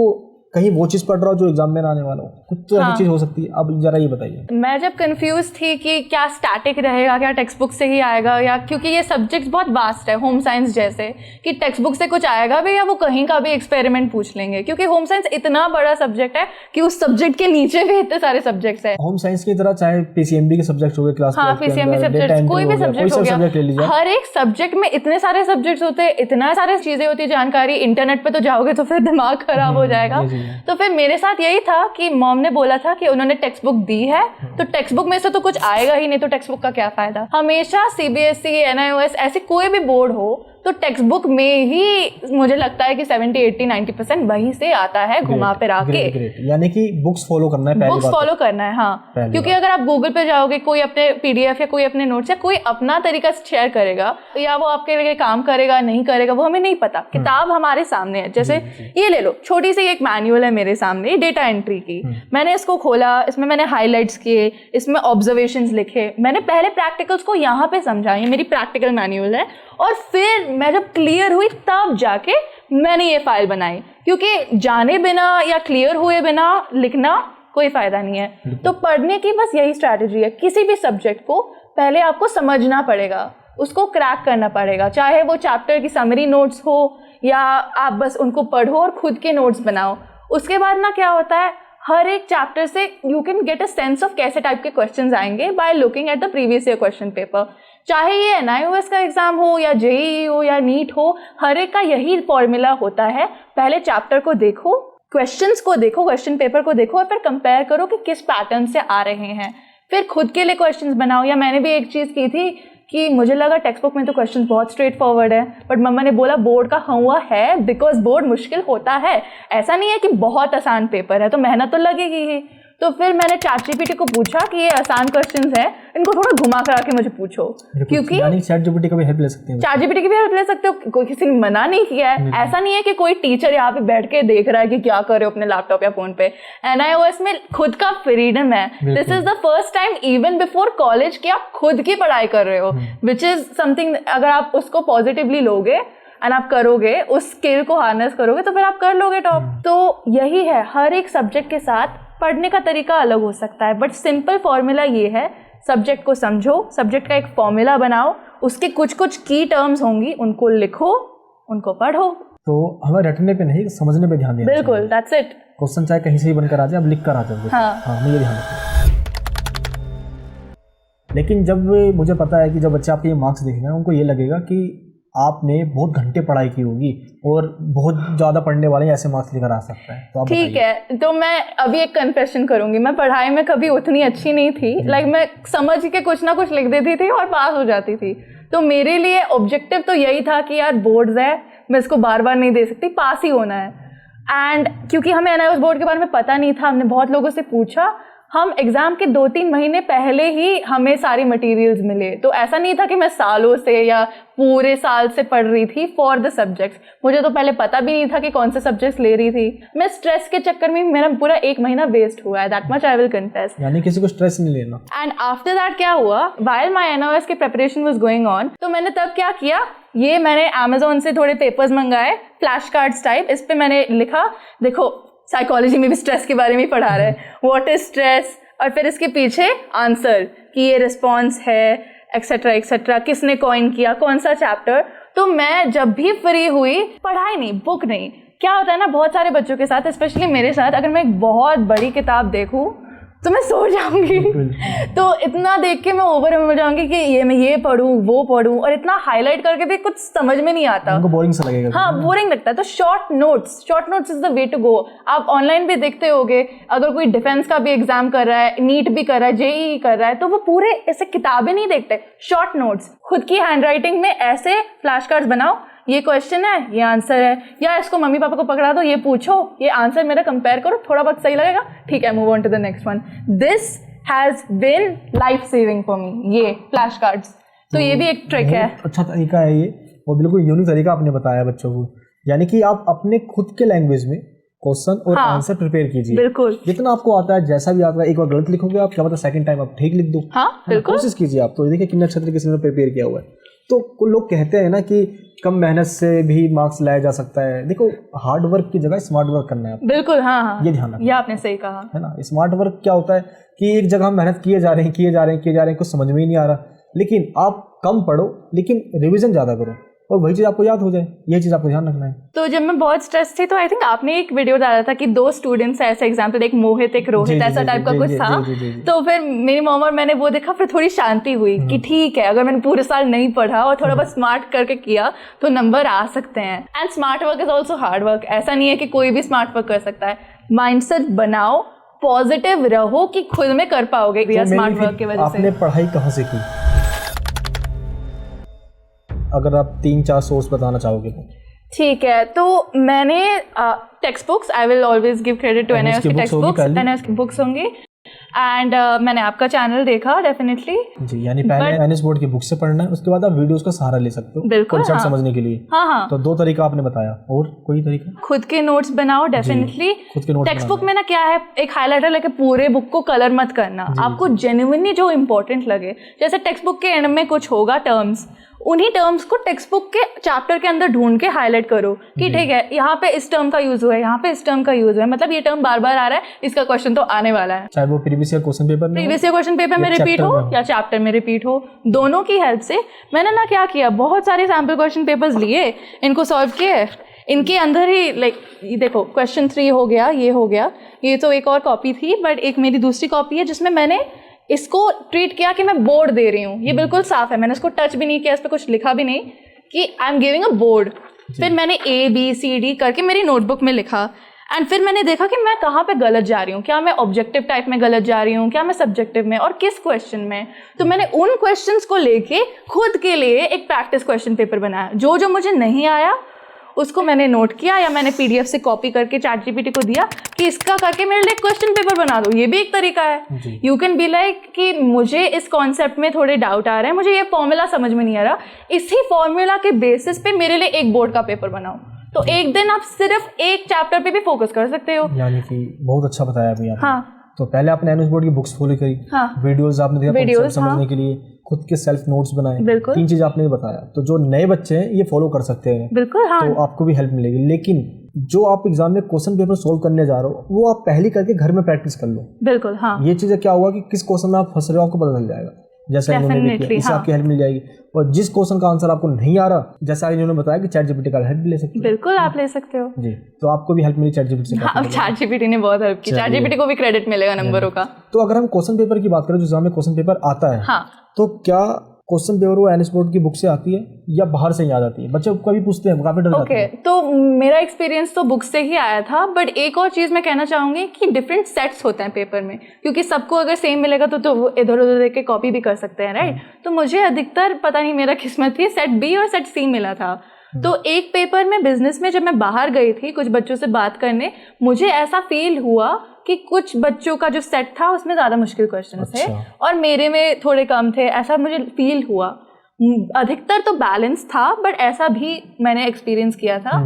कहीं वो चीज़ पढ़ रहा हो जो एग्जाम में ना आने वाला हो, कुछ तो ऐसी चीज़ हो सकती है। अब जरा ये बताइए। मैं जब कंफ्यूज थी कि क्या स्टैटिक रहेगा, क्या टेक्स्ट बुक से ही आएगा, या क्योंकि ये सब्जेक्ट्स बहुत वास्ट है, होम साइंस जैसे कि टेक्स्ट बुक से कुछ आएगा भी या वो कहीं का भी एक्सपेरिमेंट पूछ लेंगे, क्योंकि होम साइंस इतना बड़ा सब्जेक्ट है कि उस सब्जेक्ट के नीचे भी इतने सारे सब्जेक्ट्स हैं। होम साइंस की तरह चाहे पीसीएमबी के सब्जेक्ट हो गए क्लास, हाँ, पीसीएमबी सब्जेक्ट, कोई भी सब्जेक्ट हो गया, हर एक सब्जेक्ट में इतने सारे सब्जेक्ट्स होते हैं, इतना सारे चीजें होती है, जानकारी। इंटरनेट पे तो जाओगे तो फिर दिमाग खराब हो जाएगा। तो फिर मेरे साथ यही था कि मॉम ने बोला था कि उन्होंने टेक्स्ट बुक दी है तो टेक्स्ट बुक में से तो कुछ आएगा ही नहीं, तो टेक्स्ट बुक का क्या फायदा। हमेशा सीबीएसई, एनआईओएस ऐसी कोई भी बोर्ड हो तो टेक्स्ट बुक में ही मुझे लगता है कि 70, 80, 90% वहीं से आता है, घुमा फिरा के। यानी कि बुक्स फॉलो करना है, बुक्स फॉलो करना है। हाँ, क्योंकि अगर आप गूगल पे जाओगे, कोई अपने पीडीएफ या कोई अपने नोट्स या कोई अपना तरीका शेयर करेगा, या वो आपके लिए काम करेगा नहीं करेगा वो हमें नहीं पता। किताब हमारे सामने है, जैसे ये ले लो, छोटी सी एक मैनुअल है मेरे सामने डेटा एंट्री की। मैंने इसको खोला, इसमें मैंने हाईलाइट्स किए, इसमें ऑब्जर्वेशंस लिखे, मैंने पहले प्रैक्टिकल्स को यहाँ पे समझा, ये मेरी प्रैक्टिकल मैनुअल है। और फिर मैं जब क्लियर हुई तब जाके मैंने ये फाइल बनाई, क्योंकि जाने बिना या क्लियर हुए बिना लिखना कोई फायदा नहीं है। तो पढ़ने की बस यही स्ट्रैटेजी है, किसी भी सब्जेक्ट को पहले आपको समझना पड़ेगा, उसको क्रैक करना पड़ेगा, चाहे वो चैप्टर की समरी नोट्स हो या आप बस उनको पढ़ो और खुद के नोट्स बनाओ। उसके बाद ना क्या होता है, हर एक चैप्टर से you can get a sense of कैसे टाइप के क्वेश्चंस आएंगे by looking at the previous year question paper. चाहे ये एनआईओएस का एग्जाम हो या जेईई हो या नीट हो, हर एक का यही फॉर्मूला होता है, पहले चैप्टर को देखो, क्वेश्चंस को देखो, क्वेश्चन पेपर को देखो और फिर कंपेयर करो कि किस पैटर्न से आ रहे हैं, फिर खुद के लिए क्वेश्चंस बनाओ। या मैंने भी एक चीज़ की थी कि मुझे लगा टेक्स्ट बुक में तो क्वेश्चन बहुत स्ट्रेट फॉरवर्ड है, बट मम्मा ने बोला बोर्ड का हुआ है, बिकॉज बोर्ड मुश्किल होता है, ऐसा नहीं है कि बहुत आसान पेपर है, तो मेहनत तो लगेगी ही। तो फिर मैंने ChatGPT को पूछा कि ये आसान क्वेश्चंस हैं, इनको थोड़ा घुमा करा के मुझे पूछो, क्योंकि ChatGPT का भी हेल्प ले सकते हैं। ChatGPT की भी हेल्प ले सकते हो, कोई किसी ने मना नहीं किया है। ऐसा नहीं है कि कोई टीचर यहाँ पे बैठ के देख रहा है कि क्या कर रहे हो अपने लैपटॉप या फोन पे। एनआईओएस में खुद का फ्रीडम है। This is the first time even before college कि आप खुद की पढ़ाई कर रहे हो, विच इज समथिंग, अगर आप उसको पॉजिटिवली लोगे एंड आप करोगे, उस स्किल को हार्नेस करोगे तो फिर आप कर लोगे टॉप। तो यही है, हर एक सब्जेक्ट के साथ पढ़ने का तरीका अलग हो सकता है, बट सिंपल फॉर्मूला ये है, सब्जेक्ट को समझो, सब्जेक्ट का एक फॉर्मूला बनाओ, उसके कुछ कुछ की टर्म्स होंगी, उनको लिखो, उनको पढ़ो। तो हमें रटने पे नहीं, समझने पे ध्यान देना। बिल्कुल, दैट्स इट। क्वेश्चन चाहे कहीं से भी बनकर आ जाए, अब लिख कर आ जाए। हाँ, मैं ये ध्यान रखूँ। लेकिन जब मुझे पता है कि जब बच्चे आपके ये मार्क्स देखेंगे उनको ये लगेगा कि आपने बहुत घंटे पढ़ाई की होगी और बहुत ज़्यादा पढ़ने वाले ऐसे मार्क्स लेकर आ सकता है। तो ठीक है, तो मैं अभी एक कन्फेशन करूंगी, मैं पढ़ाई में कभी उतनी अच्छी नहीं थी। लाइक मैं समझ के कुछ ना कुछ लिख देती थी और पास हो जाती थी। तो मेरे लिए ऑब्जेक्टिव तो यही था कि यार बोर्ड्स है, मैं इसको बार बार नहीं दे सकती, पास ही होना है। एंड क्योंकि हमें एनआईओएस बोर्ड के बारे में पता नहीं था, हमने बहुत लोगों से पूछा, हम एग्जाम के 2-3 महीने पहले ही हमें सारी मटेरियल्स मिले। तो ऐसा नहीं था कि मैं सालों से या पूरे साल से पढ़ रही थी फॉर द सब्जेक्ट्स। मुझे तो पहले पता भी नहीं था कि कौन से सब्जेक्ट्स ले रही थी। मैं स्ट्रेस के चक्कर में मेरा पूरा 1 महीना वेस्ट हुआ है, that much I will confess. यानी किसी को स्ट्रेस नहीं लेना। एंड आफ्टर दैट क्या हुआ, व्हाइल माय एनआईओएस की प्रिपरेशन वाज गोइंग ऑन, तो मैंने तब क्या किया, ये मैंने अमेजोन से थोड़े पेपर्स मंगाए, फ्लैश कार्ड्स टाइप। इस पे मैंने लिखा, देखो साइकोलॉजी में भी स्ट्रेस के बारे में पढ़ा रहा है, व्हाट इज स्ट्रेस, और फिर इसके पीछे आंसर कि ये रिस्पॉन्स है, एक्सेट्रा एक्सेट्रा, किसने कॉइन किया, कौन सा चैप्टर। तो मैं जब भी फ्री हुई, पढ़ाई नहीं, बुक नहीं, क्या होता है ना बहुत सारे बच्चों के साथ, स्पेशली मेरे साथ, अगर मैं एक बहुत बड़ी किताब देखूं तो मैं सो जाऊंगी। तो इतना देख के मैं ओवर हो जाऊंगी कि ये मैं ये पढूं वो पढूं, और इतना हाईलाइट करके भी कुछ समझ में नहीं आता, उनको बोरिंग सा लगेगा। हाँ, बोरिंग लगता है। तो short notes is the way to go. आप ऑनलाइन भी देखते होगे, अगर कोई डिफेंस का भी एग्जाम कर रहा है, नीट भी कर रहा है, जेईई कर रहा है, तो वो पूरे ऐसे किताबें नहीं देखते, शॉर्ट नोट्स, खुद की हैंडराइटिंग में ऐसे फ्लैश कार्ड्स बनाओ, ये क्वेश्चन है, ये आंसर है, या इसको मम्मी पापा को पकड़ा दो, ये पूछो, ये आंसर मेरा कंपेयर करो, थोड़ा बहुत सही लगेगा, ठीक है, move on to the next one. This has been life saving for me, ये फ्लैश कार्ड्स। तो ये भी एक ट्रिक है, अच्छा तरीका है ये, और बिल्कुल यूनिक तरीका आपने बताया बच्चों को। यानी कि आप अपने खुद के लैंग्वेज में क्वेश्चन और आंसर प्रिपेयर कीजिए। बिल्कुल, जितना आपको आता है, जैसा भी आता है, एक बार गलत लिखोगे आप, क्या पता सेकंड टाइम आप ठीक लिख दो। हाँ बिल्कुल, कोशिश कीजिए आप। तो देखिए कितने अच्छे तरीके से प्रिपेयर किया हुआ है। तो लोग कहते हैं ना कि कम मेहनत से भी मार्क्स लाया जा सकता है। देखो, हार्ड वर्क की जगह स्मार्ट वर्क करना है आपको। बिल्कुल, हाँ हाँ, ये ध्यान रखना, ये आपने सही कहा, है ना। स्मार्ट वर्क क्या होता है कि एक जगह हम मेहनत किए जा रहे हैं, कुछ समझ में ही नहीं आ रहा, लेकिन आप कम पढ़ो लेकिन रिवीजन ज़्यादा करो और वही चीज़ आपको याद हो जाए। ये चीज़ आपको ध्यान रखना है। तो जब मैं बहुत स्ट्रेस थी तो आई थिंक आपने एक वीडियो डाला था कि 2 स्टूडेंट्स है, ऐसा एग्जाम्पल, एक मोहित एक रोहित, ऐसा टाइप का कुछ था। तो फिर मेरी मॉम और मैंने वो देखा, फिर थोड़ी शांति हुई कि ठीक है, अगर मैंने पूरे साल नहीं पढ़ा और थोड़ा बहुत स्मार्ट करके किया तो नंबर आ सकते हैं। And smart work is also hard work. ऐसा नहीं है कि कोई भी स्मार्ट वर्क कर सकता है। माइंडसेट बनाओ, पॉजिटिव रहो कि खुद में कर पाओगे स्मार्ट वर्क की वजह से। आपने पढ़ाई कहाँ से की, अगर आप 3-4 सोर्स बताना चाहोगे तो? ठीक है, तो मैंने text books, I will always give credit to NIOS की टेक्स्ट बुक्स, एनआईओएस की बुक्स होंगी। एंड मैंने आपका चैनल देखा डेफिनेटली जी, यानी पहले एनएस बोर्ड की बुक से पढ़ना है, उसके बाद आप वीडियोस का सहारा ले सकते हो कॉन्सेप्ट समझने के लिए। हाँ, तो 2 तरीका आपने बताया, और कोई तरीका? खुद के नोट्स बनाओ डेफिनेटली। टेक्स्ट बुक में ना क्या है, एक हाईलाइटर लेके पूरे बुक को कलर मत करना, आपको जेन्युइनली जो इंपॉर्टेंट लगे। जैसे टेक्स्ट बुक के एंड में कुछ होगा टर्म्स, उन्हीं टर्म्स को टेक्स्ट बुक के चैप्टर के अंदर ढूंढ के हाईलाइट करो कि ठीक है, यहाँ पे इस टर्म का यूज हुआ है, यहाँ पे इस टर्म का यूज हुआ है, मतलब ये टर्म बार बार आ रहा है, इसका क्वेश्चन तो आने वाला है, चाहे वो प्रीवियस ईयर क्वेश्चन पेपर में रिपीट हो या चैप्टर में रिपीट हो। दोनों की हेल्प से मैंने ना क्या किया, बहुत सारे सैम्पल क्वेश्चन पेपर्स लिए, इनको सॉल्व किए, इनके अंदर ही लाइक देखो क्वेश्चन 3 हो गया, ये हो गया, ये तो एक और कॉपी थी, बट एक मेरी दूसरी कॉपी है जिसमें मैंने इसको ट्रीट किया कि मैं बोर्ड दे रही हूँ। ये बिल्कुल साफ है, मैंने इसको टच भी नहीं किया, इस पर कुछ लिखा भी नहीं कि I am giving a board. फिर मैंने ABCD करके मेरी नोटबुक में लिखा, एंड फिर मैंने देखा कि मैं कहाँ पे गलत जा रही हूँ, क्या मैं ऑब्जेक्टिव टाइप में गलत जा रही हूँ, क्या मैं सब्जेक्टिव में, और किस क्वेश्चन में। तो मैंने उन क्वेश्चंस को लेके खुद के लिए एक प्रैक्टिस क्वेश्चन पेपर बनाया। जो जो मुझे नहीं आया उसको मैंने नोट किया, या मैंने PDF से कॉपी करके ChatGPT को दिया कि इसका करके मेरे लिए क्वेश्चन पेपर बना दो। ये भी एक तरीका है। यू कैन बी लाइक कि मुझे इस कॉन्सेप्ट में थोड़े डाउट आ रहे हैं, मुझे ये फॉर्मूला समझ में नहीं आ रहा, इसी फॉर्मूला के बेसिस पे मेरे लिए एक बोर्ड का पेपर बनाओ। तो एक दिन आप सिर्फ एक चैप्टर पे भी फोकस कर सकते हो। यानी कि बहुत अच्छा बताया अभी आपने। हाँ, तो पहले आपने एनएस बोर्ड की बुक्स फॉलो करी, वीडियोस आपने देखा कॉन्सेप्ट समझने के लिए, खुद के सेल्फ नोट्स बनाए, 3 चीज आपने बताया। तो जो नए बच्चे हैं ये फॉलो कर सकते हैं, बिल्कुल, हाँ, तो आपको भी हेल्प मिलेगी। लेकिन जो आप एग्जाम में क्वेश्चन पेपर सोल्व करने जा रहे हो वो आप पहले करके घर में प्रैक्टिस कर लो। बिल्कुल, हाँ, ये चीज़ क्या होगा कि किस क्वेश्चन में आप फंस रहे हो आपको पता चल जाएगा, जैसा इन्होंने किया, इससे आपकी हेल्प मिल जाएगी। और जिस क्वेश्चन का आंसर आपको नहीं आ रहा, जैसा इन्होंने बताया कि ChatGPT का हेल्प भी ले सकते हो। बिल्कुल, आप ले सकते हो जी। तो आपको भी हेल्प मिली ChatGPT से? हाँ, ChatGPT ने बहुत हेल्प की, ChatGPT को भी क्रेडिट मिलेगा नंबरों का। तो अगर हम क्वेश्चन पेपर की बात करें, जो एग्जाम में क्वेश्चन पेपर आता है, हाँ, तो क्या क्वेश्चन पेपर वो एनएस बोर्ड की बुक से आती है या बाहर से ही आ जाती है? बच्चे कभी पूछते हैं, काफी डर जाते हैं। तो मेरा एक्सपीरियंस तो बुक से ही आया था, बट एक और चीज़ मैं कहना चाहूँगी कि डिफरेंट सेट्स होते हैं पेपर में, क्योंकि सबको अगर सेम मिलेगा तो वो इधर उधर देख के कॉपी भी कर सकते हैं, राइट। तो मुझे अधिकतर पता नहीं मेरा किस्मत थी, सेट B और सेट C मिला था। तो एक पेपर में बिजनेस में जब मैं बाहर गई थी कुछ बच्चों से बात करने, मुझे ऐसा फील हुआ कि कुछ बच्चों का जो सेट था उसमें ज़्यादा मुश्किल क्वेश्चन थे और मेरे में थोड़े कम थे, ऐसा मुझे फील हुआ। अधिकतर तो बैलेंस था, बट ऐसा भी मैंने एक्सपीरियंस किया था।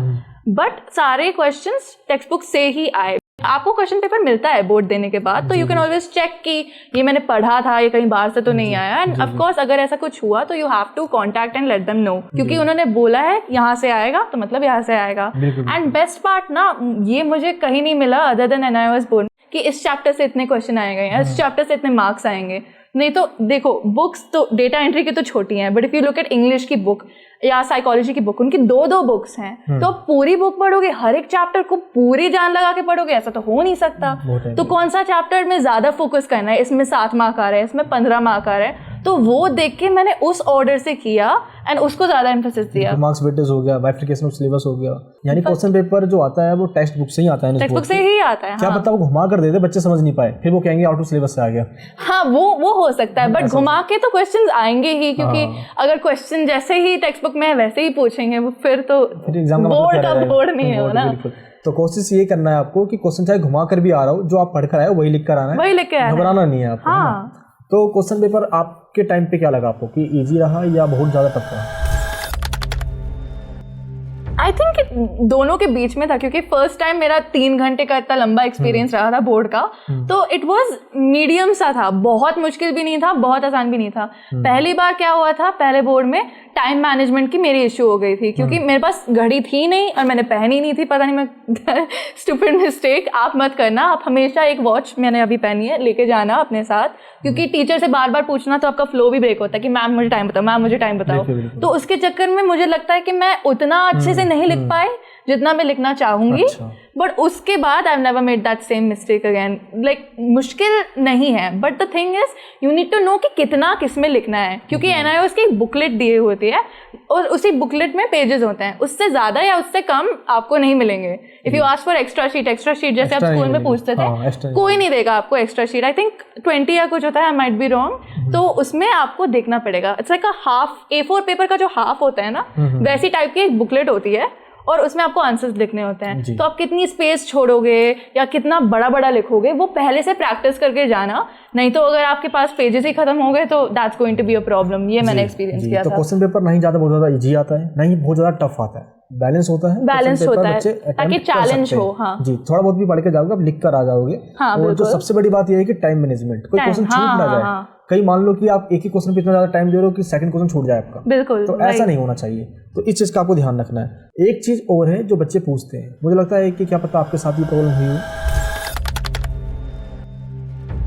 बट सारे क्वेश्चंस टेक्स्ट बुक से ही आए। आपको क्वेश्चन पेपर मिलता है बोर्ड देने के बाद, तो यू कैन ऑलवेज चेक कि ये मैंने पढ़ा था, ये कहीं बाहर से तो नहीं आया। एंड ऑफ कोर्स अगर ऐसा कुछ हुआ तो you have to contact and let them know, क्योंकि उन्होंने बोला है यहाँ से आएगा तो मतलब यहाँ से आएगा। एंड बेस्ट पार्ट ना, ये मुझे कहीं नहीं मिला अदर देन एनआईओएस बोर्ड कि इस चैप्टर से इतने क्वेश्चन आएंगे या इस चैप्टर से इतने मार्क्स आएंगे। नहीं तो देखो, बुक्स तो डेटा एंट्री की तो छोटी हैं, but if you look at English की बुक या साइकोलॉजी की बुक, उनकी 2-2 बुक्स हैं। तो पूरी बुक पढ़ोगे, हर एक चैप्टर को पूरी जान लगा के पढ़ोगे, ऐसा तो हो नहीं सकता। तो कौन सा चैप्टर में ज्यादा फोकस करना है, इसमें 7 मार्क आ रहे हैं, इसमें 15 मार्क आ रहे हैं, तो वो देख के मैंने उस ऑर्डर से किया एंड उसको ज्यादा एम्फेसिस दिया। मार्क्स वेटेज हो गया, बाइफिकेशन ऑफ सिलेबस हो गया, यानी क्वेश्चन पेपर जो आता है वो टेक्स्ट बुक से ही आता है। टेक्स्ट बुक से ही आता है। क्या पता वो घुमा कर दे दे, बच्चे समझ नहीं पाए, फिर वो कहेंगे आउट ऑफ सिलेबस से आ गया। हाँ, वो हो सकता है, बट घुमा के तो क्वेश्चंस आएंगे ही, क्योंकि अगर क्वेश्चन जैसे ही टेक्स्ट बुक में है वैसे ही पूछेंगे वो, फिर तो एग्जाम बोर्ड का बोर्ड नहीं है ना। तो कोशिश ये करना है आपको कि क्वेश्चन चाहे घुमा कर भी आ रहा हो, जो आप पढ़ कर आए हो वही लिख कर आना है, वही लिख के आना, घबराना नहीं है आपको। हाँ। तो क्वेश्चन पेपर आपके टाइम पे क्या लगा आपको कि इजी रहा या बहुत ज्यादा टफ रहा? I आई थिंक दोनों के बीच में था, क्योंकि फर्स्ट टाइम मेरा 3 घंटे का इतना लंबा एक्सपीरियंस रहा था बोर्ड का, तो इट वाज मीडियम सा था, बहुत मुश्किल भी नहीं था, बहुत आसान भी नहीं था। पहली बार क्या हुआ था, पहले बोर्ड में टाइम मैनेजमेंट की मेरी इश्यू हो गई थी, क्योंकि मेरे पास घड़ी थी नहीं और मैंने पहनी नहीं थी, पता नहीं मैं स्टूपिड मिस्टेक आप मत करना, आप हमेशा एक वॉच मैंने अभी पहनी है लेके जाना अपने साथ, क्योंकि टीचर से बार बार पूछना तो आपका फ्लो भी ब्रेक होता है कि मैम मुझे टाइम बताओ, मैम मुझे टाइम बताओ। तो उसके चक्कर में मुझे लगता है कि मैं उतना अच्छे से नहीं लिख पाई जितना मैं लिखना चाहूंगी, बट उसके बाद I never made that same mistake again. Like मुश्किल नहीं है, but the thing is you need to know कि कितना किस में लिखना है, क्योंकि NIOS की बुकलेट दी होती है और उसी बुकलेट में पेजेस होते हैं, उससे ज़्यादा या उससे कम आपको नहीं मिलेंगे। If you ask for extra sheet जैसे आप स्कूल में पूछते थे, कोई नहीं देगा आपको एक्स्ट्रा शीट। आई थिंक 20 या कुछ होता है, आई माइट बी रॉन्ग, तो उसमें आपको देखना पड़ेगा। It's like a half A4 paper का जो हाफ होता है ना, वैसी टाइप की एक बुकलेट होती है और उसमें आपको आंसर्स लिखने होते हैं। तो आप कितनी स्पेस छोड़ोगे या कितना बड़ा बड़ा लिखोगे, वो पहले से प्रैक्टिस करके जाना, नहीं तो अगर आपके पास पेजेस ही खत्म हो गए तो that's going to be a problem. ये मैंने एक्सपीरियंस किया था। तो क्वेश्चन पेपर नहीं ज़्यादा बहुत ज़्यादा इजी आता है, नहीं बहुत ज़्यादा टफ आता है, बैलेंस होता है, ताकि चैलेंज हो। हाँ जी, थोड़ा बहुत भी पढ़ के जाओगे, आप लिख कर आ जाओगे। और जो सबसे बड़ी बात यह है कि टाइम मैनेजमेंट, कोई क्वेश्चन छूट ना जाए। कई मान लो कि आप एक ही क्वेश्चन पे इतना ज्यादा टाइम दे रहे हो कि सेकंड क्वेश्चन छूट जाए आपका, बिल्कुल, तो ऐसा नहीं होना चाहिए। तो इस चीज का आपको ध्यान रखना है। एक चीज और है जो बच्चे पूछते हैं, मुझे लगता है कि क्या पता आपके साथ ये प्रॉब्लम हुई हो,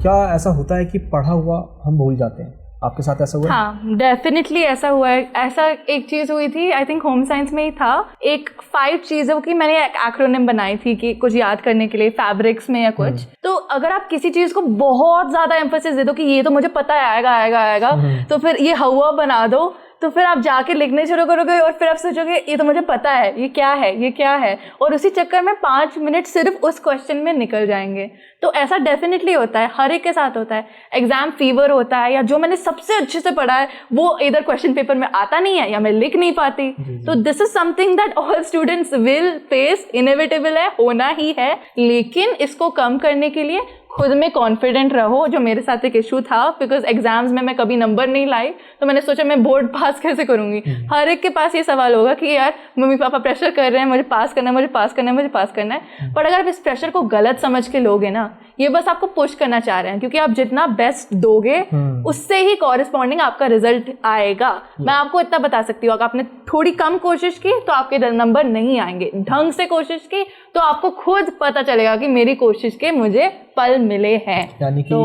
क्या ऐसा होता है कि पढ़ा हुआ हम भूल जाते हैं? आपके साथ ऐसा हुआ? हाँ, डेफिनेटली ऐसा हुआ है। ऐसा एक चीज हुई थी, आई थिंक होम साइंस में ही था, एक 5 चीजों की मैंने एक एक्रोनिम बनाई थी कि कुछ याद करने के लिए, फैब्रिक्स में या कुछ। तो अगर आप किसी चीज को बहुत ज्यादा एम्फेसिस दे दो कि ये तो मुझे पता है, आएगा, तो फिर ये हवा बना दो, तो फिर आप जाके लिखने शुरू करोगे और फिर आप सोचोगे ये तो मुझे पता है, ये क्या है, और उसी चक्कर में 5 मिनट सिर्फ उस क्वेश्चन में निकल जाएंगे। तो ऐसा डेफिनेटली होता है, हर एक के साथ होता है। एग्जाम फीवर होता है, या जो मैंने सबसे अच्छे से पढ़ा है वो इधर क्वेश्चन पेपर में आता नहीं है या मैं लिख नहीं पाती। तो this is something that all students will face, inevitable है, होना ही है। लेकिन इसको कम करने के लिए खुद में कॉन्फिडेंट रहो, जो मेरे साथ एक इशू था, बिकॉज एग्जाम्स में मैं कभी नंबर नहीं लाई, तो मैंने सोचा मैं बोर्ड पास कैसे करूंगी। हर एक के पास ये सवाल होगा कि यार मम्मी पापा प्रेशर कर रहे हैं, मुझे पास करना है। पर अगर आप इस प्रेशर को गलत समझ के लोगे ना, ये बस आपको पुश करना चाह रहे हैं, क्योंकि आप जितना बेस्ट दोगे उससे ही कॉरेस्पॉन्डिंग आपका रिजल्ट आएगा। मैं आपको इतना बता सकती हूँ, अगर आपने थोड़ी कम कोशिश की तो आपके नंबर नहीं आएंगे, ढंग से कोशिश की तो आपको खुद पता चलेगा कि मेरी कोशिश के मुझे फल मिले हैं। यानी कि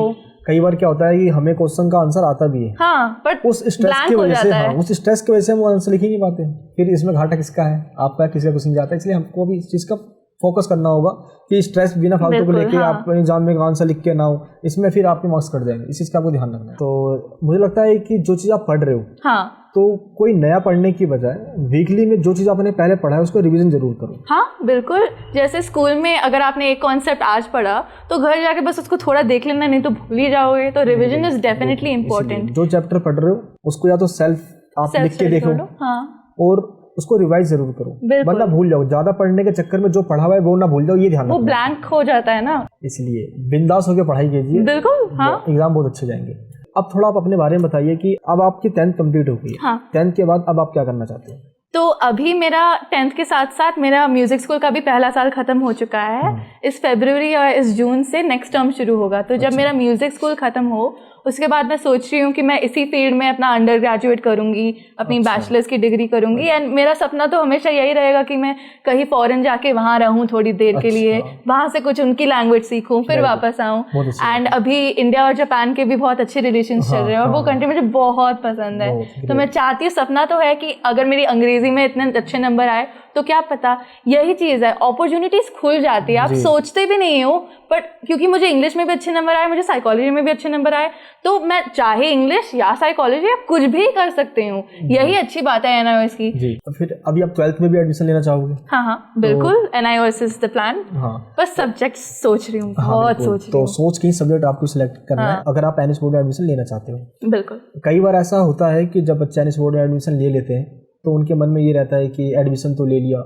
कई बार क्या होता है कि हमें क्वेश्चन का आंसर आता भी है, हाँ, बट उस स्ट्रेस की वजह से, उस स्ट्रेस की वजह से हम आंसर लिख ही नहीं पाते। फिर इसमें घाटा किसका है? आपका, किसी का कुछ नहीं जाता। इसलिए हमको भी इस चीज का फोकस करना होगा कि स्ट्रेस बिना फालतू को लेके आप एग्जाम में आंसर लिख के ना हो, इसमें फिर आपके मार्क्स कट जाएंगे। इस चीज का आपको ध्यान रखना है। तो मुझे लगता है कि जो चीज आप पढ़ रहे हो, हाँ, तो कोई नया पढ़ने की बजाय वीकली में जो चीज़ आपने पहले पढ़ा है उसको रिवीजन जरूर करो। हाँ बिल्कुल, जैसे स्कूल में अगर आपने एक कॉन्सेप्ट आज पढ़ा तो घर जाके बस उसको थोड़ा देख लेना, नहीं तो भूल ही जाओगे। तो रिवीजन इज डेफिनेटली इम्पोर्टेंट। जो चैप्टर पढ़ रहे हो उसको या तो सेल्फ आप लिख के देखो, हाँ, और उसको रिवाइज जरूर करो, वरना भूल जाओ। ज्यादा पढ़ने के चक्कर में जो पढ़ा हुआ है वो ना भूल जाओ, ये ध्यान रखना। वो ब्लैंक हो जाता है ना, इसलिए बिंदास होकर पढ़ाई कीजिए। बिल्कुल, हाँ, एग्जाम बहुत अच्छे जाएंगे। अब थोड़ा आप अपने बारे में बताइए कि अब आपकी 10th कंप्लीट हो गई है। हाँ। 10th के बाद अब आप क्या करना चाहते हैं? तो अभी मेरा 10th के साथ साथ मेरा म्यूजिक स्कूल का भी पहला साल खत्म हो चुका है। इस फरवरी या इस जून से नेक्स्ट टर्म शुरू होगा। तो जब मेरा म्यूजिक स्कूल खत्म हो उसके बाद मैं सोच रही हूँ कि मैं इसी फील्ड में अपना अंडर ग्रेजुएट करूँगी, अपनी बैचलर्स की डिग्री करूँगी। एंड मेरा सपना तो हमेशा यही रहेगा कि मैं कहीं फॉरेन जाके वहाँ रहूँ थोड़ी देर के लिए, वहाँ से कुछ उनकी लैंग्वेज सीखूँ, फिर वापस आऊँ। एंड अभी इंडिया और जापान के भी बहुत अच्छे रिलेशन चल रहे हैं और वो कंट्री मुझे बहुत पसंद है। तो मैं चाहती हूँ, सपना तो है कि अगर मेरी अंग्रेजी में इतने अच्छे नंबर आए तो क्या पता, यही चीज़ है, अपॉर्चुनिटीज खुल जाती है। आप सोचते भी नहीं हो, बट क्योंकि मुझे इंग्लिश में भी अच्छे नंबर आए, मुझे साइकोलॉजी में भी अच्छे नंबर आए, तो मैं चाहे इंग्लिश या साइकोलॉजी या कुछ भी कर सकती हूँ। यही अच्छी बात है NIOS की। जी, तो फिर अभी आप 12th में भी एडमिशन लेना चाहोगे? हाँ बिल्कुल, NIOS इज द प्लान। हाँ, बस सब्जेक्ट सोच रही हूँ, बहुत सोच रही हूँ। तो सोच के ही सब्जेक्ट आपको सिलेक्ट करना है अगर आप NS बोर्ड में एडमिशन लेना चाहते हो। बिल्कुल। कई बार ऐसा होता है कि जब बच्चे NS बोर्ड में एडमिशन ले लेते हैं तो उनके मन में ये रहता है कि एडमिशन तो ले लिया,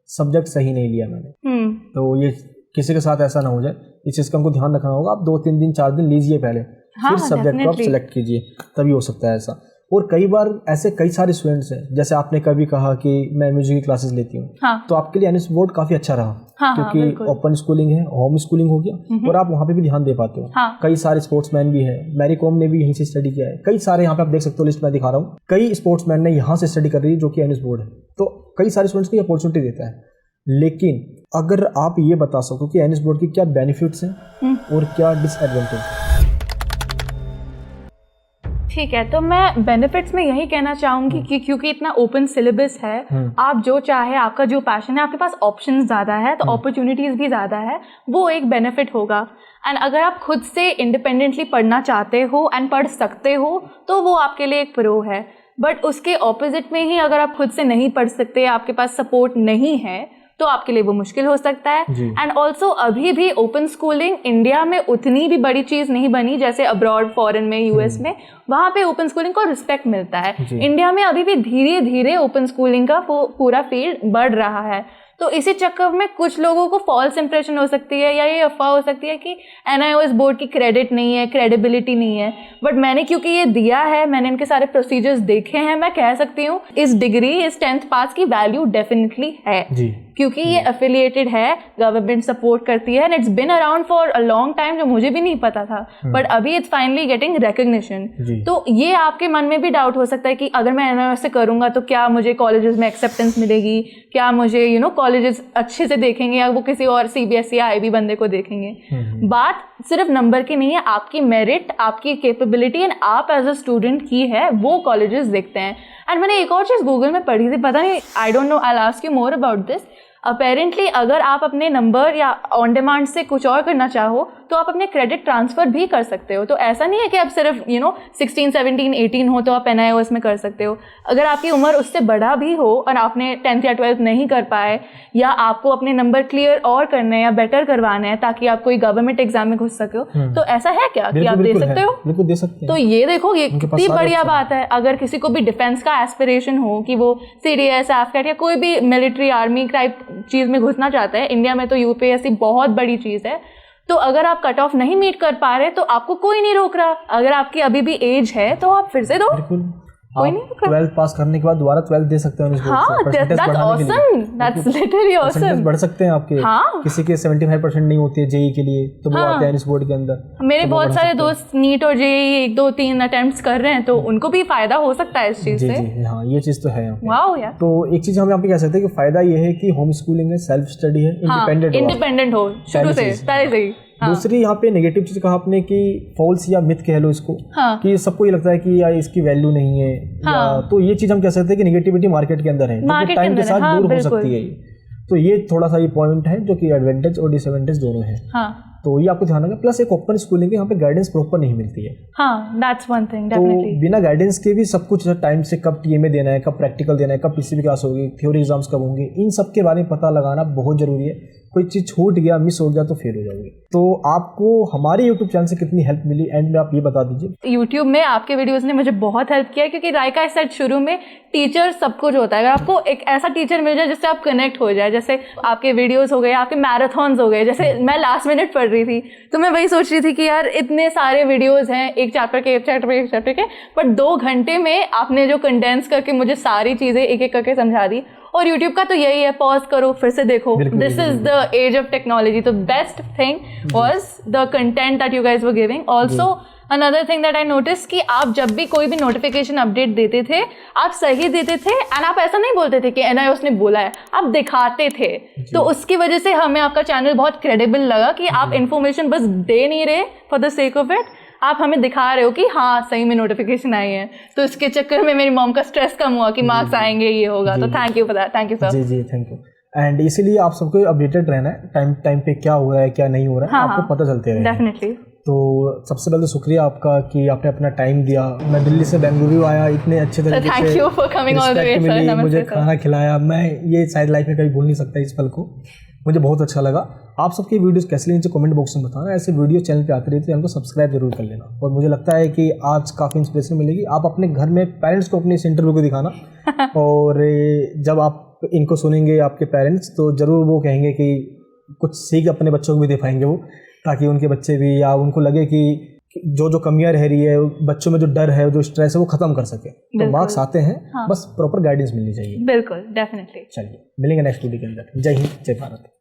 सब्जेक्ट सही नहीं लिया मैंने। तो ये किसी के साथ ऐसा ना हो जाए, इस चीज़ का हमको ध्यान रखना होगा। आप 2-3 दिन 4 दिन लीजिए पहले, फिर सब्जेक्ट को आप सिलेक्ट कीजिए, तभी हो सकता है ऐसा। और कई बार ऐसे कई सारे स्टूडेंट्स हैं, जैसे आपने कभी कहा कि मैं म्यूजिक की क्लासेस लेती हूँ, हाँ, तो आपके लिए एनएस बोर्ड काफ़ी अच्छा रहा, हाँ, क्योंकि ओपन स्कूलिंग है, होम स्कूलिंग हो गया और आप वहाँ पे भी ध्यान दे पाते हो। हाँ, कई सारे स्पोर्ट्समैन भी हैं, मैरी कॉम ने भी यहीं से स्टडी किया है, कई सारे यहाँ पे आप देख सकते हो, लिस्ट में दिखा रहा हूँ, कई स्पोर्ट्समैन ने यहाँ से स्टडी कर रही है जो कि एनएस बोर्ड है। तो कई सारे स्टूडेंट्स को ये अपॉर्चुनिटी देता है। लेकिन अगर आप ये बता सको कि एनएस बोर्ड की क्या बेनिफिट्स हैं और क्या डिसएडवांटेज है। ठीक है, तो मैं बेनिफिट्स में यही कहना चाहूँगी कि क्योंकि इतना ओपन सिलेबस है, आप जो चाहे, आपका जो पैशन है, आपके पास ऑप्शंस ज़्यादा है, तो अपॉर्चुनिटीज़ भी ज़्यादा है, वो एक बेनिफिट होगा। एंड अगर आप खुद से इंडिपेंडेंटली पढ़ना चाहते हो एंड पढ़ सकते हो तो वो आपके लिए एक प्रो है। बट उसके ऑपोजिट में ही अगर आप खुद से नहीं पढ़ सकते, आपके पास सपोर्ट नहीं है, तो आपके लिए वो मुश्किल हो सकता है। एंड ऑल्सो अभी भी ओपन स्कूलिंग इंडिया में उतनी भी बड़ी चीज़ नहीं बनी जैसे अब्रॉड, फॉरेन में, यूएस में, वहाँ पे ओपन स्कूलिंग को रिस्पेक्ट मिलता है। इंडिया में अभी भी धीरे धीरे ओपन स्कूलिंग का पूरा फील्ड बढ़ रहा है। तो इसी चक्कर में कुछ लोगों को फॉल्स इंप्रेशन हो सकती है या ये अफवाह हो सकती है कि एनआईओएस बोर्ड की क्रेडिट नहीं है, क्रेडिबिलिटी नहीं है। बट मैंने क्योंकि ये दिया है, मैंने इनके सारे प्रोसीजर्स देखे हैं, मैं कह सकती हूँ इस डिग्री, इस 10th पास की वैल्यू डेफिनेटली है जी। क्योंकि ये एफिलिएटेड है, गवर्नमेंट सपोर्ट करती है and it's been around for a long time, जो मुझे भी नहीं पता था, बट अभी इट्स फाइनली गेटिंग रिकग्निशन। तो ये आपके मन में भी डाउट हो सकता है कि अगर मैं एनआईओएस से करूंगा तो क्या मुझे कॉलेजेस में एक्सेप्टेंस मिलेगी, क्या मुझे कॉलेजेस अच्छे से देखेंगे या वो किसी और सीबीएसई या आईबी बंदे को देखेंगे। बात सिर्फ नंबर की नहीं है, आपकी मेरिट, आपकी कैपेबिलिटी एंड आप एज अ स्टूडेंट की है, वो कॉलेजेस देखते हैं। एंड मैंने एक और चीज़ गूगल में पढ़ी थी, पता नहीं, I don't know, I will ask you more about this. Apparently अगर आप अपने नंबर या ऑन डिमांड से कुछ और करना चाहो तो आप अपने क्रेडिट ट्रांसफ़र भी कर सकते हो। तो ऐसा नहीं है कि आप सिर्फ 16, 17, 18 हो तो आप एनआईओएस में कर सकते हो। अगर आपकी उम्र उससे बड़ा भी हो और आपने 10th या 12th नहीं कर पाए, या आपको अपने नंबर क्लियर और करने हैं या बेटर करवाने हैं ताकि आप कोई गवर्नमेंट एग्जाम में घुस सको, तो ऐसा है क्या कि आप दे सकते हो? बिल्कुल दे सकते हैं। तो ये देखो, ये कितनी बढ़िया बात है। अगर किसी को भी डिफेंस का एस्पिरेशन हो कि वो सीडीएस, एफकेट या कोई भी मिलिट्री, आर्मी टाइप चीज़ में घुसना चाहता है, इंडिया में तो यूपीएससी बहुत बड़ी चीज़ है, तो अगर आप कट ऑफ नहीं मीट कर पा रहे तो आपको कोई नहीं रोक रहा। अगर आपकी अभी भी एज है तो आप फिर से दो, कोई नहीं रोक रहा। 12th पास करने के बाद दोबारा 12th दे सकते हैं। हाँ, that's awesome, that's literally awesome। बढ़ सकते हैं आपके। हाँ, किसी के 75% नहीं होती है जेई के लिए, तो वो आते हैं इस बोर्ड के अंदर। मेरे बहुत सारे दोस्त नीट और जेई 1, 2, 3 अटेम्प्ट्स कर रहे हैं, तो उनको भी फायदा हो सकता है इस चीज से। जी हाँ, ये चीज तो है। वाओ यार। तो एक चीज हम यहाँ पे कह सकते हैं कि फायदा ये है कि होम स्कूलिंग है, सेल्फ स्टडी है, इंडिपेंडेंट हो शुरू से, पहले से ही। दूसरी यहाँ पे नेगेटिव चीज कहा आपने कि फॉल्स या मिथ कह लो इसको, कि सबको ये लगता है कि यार इसकी वैल्यू नहीं है, तो ये चीज हम कह सकते हैं कि नेगेटिविटी मार्केट के अंदर है, जो टाइम के साथ दूर हो सकती है। तो ये थोड़ा सा ये पॉइंट है जो कि एडवांटेज और डिसएडवांटेज दोनों है। तो ये आपको ध्यान रखना। प्लस एक ओपन स्कूलिंग के यहाँ पे गाइडेंस प्रॉपर नहीं मिलती है। That's one thing. तो बिना गाइडेंस के भी सब कुछ टाइम से, कब टीएमए देना है, कब प्रैक्टिकल देना है, कब पीसीबी क्लास होगी, थ्योरी एग्जाम्स कब होंगे, इन सब के बारे में पता लगाना बहुत जरूरी है। कोई चीज़ छूट गया, मिस हो गया तो फेल हो जाओगे। तो आपको हमारे यूट्यूब चैनल से कितनी हेल्प मिली, एंड में आप ये बता दीजिए। यूट्यूब में आपके वीडियोस ने मुझे बहुत हेल्प किया, क्योंकि राइका सेट शुरू में टीचर सब कुछ होता है। अगर आपको एक ऐसा टीचर मिल जाए जिससे आप कनेक्ट हो जाए, जैसे आपके वीडियोस हो गए, आपके मैराथन्स हो गए, जैसे मैं लास्ट मिनट पढ़ रही थी तो मैं वही सोच रही थी कि यार इतने सारे वीडियोस हैं, एक चैप्टर के, बट 2 घंटे में आपने जो कंडेंस करके मुझे सारी चीज़ें एक एक करके समझा दी। और YouTube का तो यही है, पॉज करो फिर से देखो। This is the age of technology. तो best thing was the content that you guys were giving. Also another thing that I notice कि आप जब भी कोई भी नोटिफिकेशन अपडेट देते थे, आप सही देते थे, एंड आप ऐसा नहीं बोलते थे कि एनआईओएस ने बोला है, आप दिखाते थे। तो उसकी वजह से हमें आपका चैनल बहुत क्रेडिबल लगा कि आप इन्फॉर्मेशन बस दे नहीं रहे for the sake of it, आप हमें दिखा रहे हो कि हाँ सही में नोटिफिकेशन आई है। तो इसके चक्कर में मेरी मॉम का स्ट्रेस कम हुआ कि मार्क्स आएंगे, ये होगा। तो thank you for that. Thank you sir. जी थैंक यू। एंड इसीलिए आप सबको अपडेटेड रहना है, टाइम पे क्या हो रहा है, क्या नहीं हो रहा है, आपको पता चलते रहे। डेफिनेटली। तो सबसे पहले शुक्रिया आपका कि आपने अपना टाइम दिया। मैं दिल्ली से बेंगलुरु आया, इतने अच्छे तरीके से thank you for coming all the way sir. मुझे खाना खिलाया, मैं ये शायद लाइफ में कभी भूल नहीं सकता इस पल को। मुझे बहुत अच्छा लगा। आप सबकी वीडियोस कैसे लगी नीचे कमेंट बॉक्स में बताना। ऐसे वीडियो चैनल पे आते रहते हैं, हमको सब्सक्राइब जरूर कर लेना। और मुझे लगता है कि आज काफ़ी इंस्पिरेशन मिलेगी। आप अपने घर में पेरेंट्स को अपने इस इंटरव्यू को दिखाना और जब आप इनको सुनेंगे आपके पेरेंट्स, तो ज़रूर वो कहेंगे कि कुछ सीख अपने बच्चों को भी दे पाएंगे वो, ताकि उनके बच्चे भी, या उनको लगे कि जो जो कमियां रह रही है, बच्चों में जो डर है, जो स्ट्रेस है, वो खत्म कर सके। तो मार्क्स आते हैं, बस प्रॉपर गाइडेंस मिलनी चाहिए। बिल्कुल, डेफिनेटली। चलिए, मिलेंगे नेक्स्ट वीडियो के अंदर। जय हिंद, जय भारत।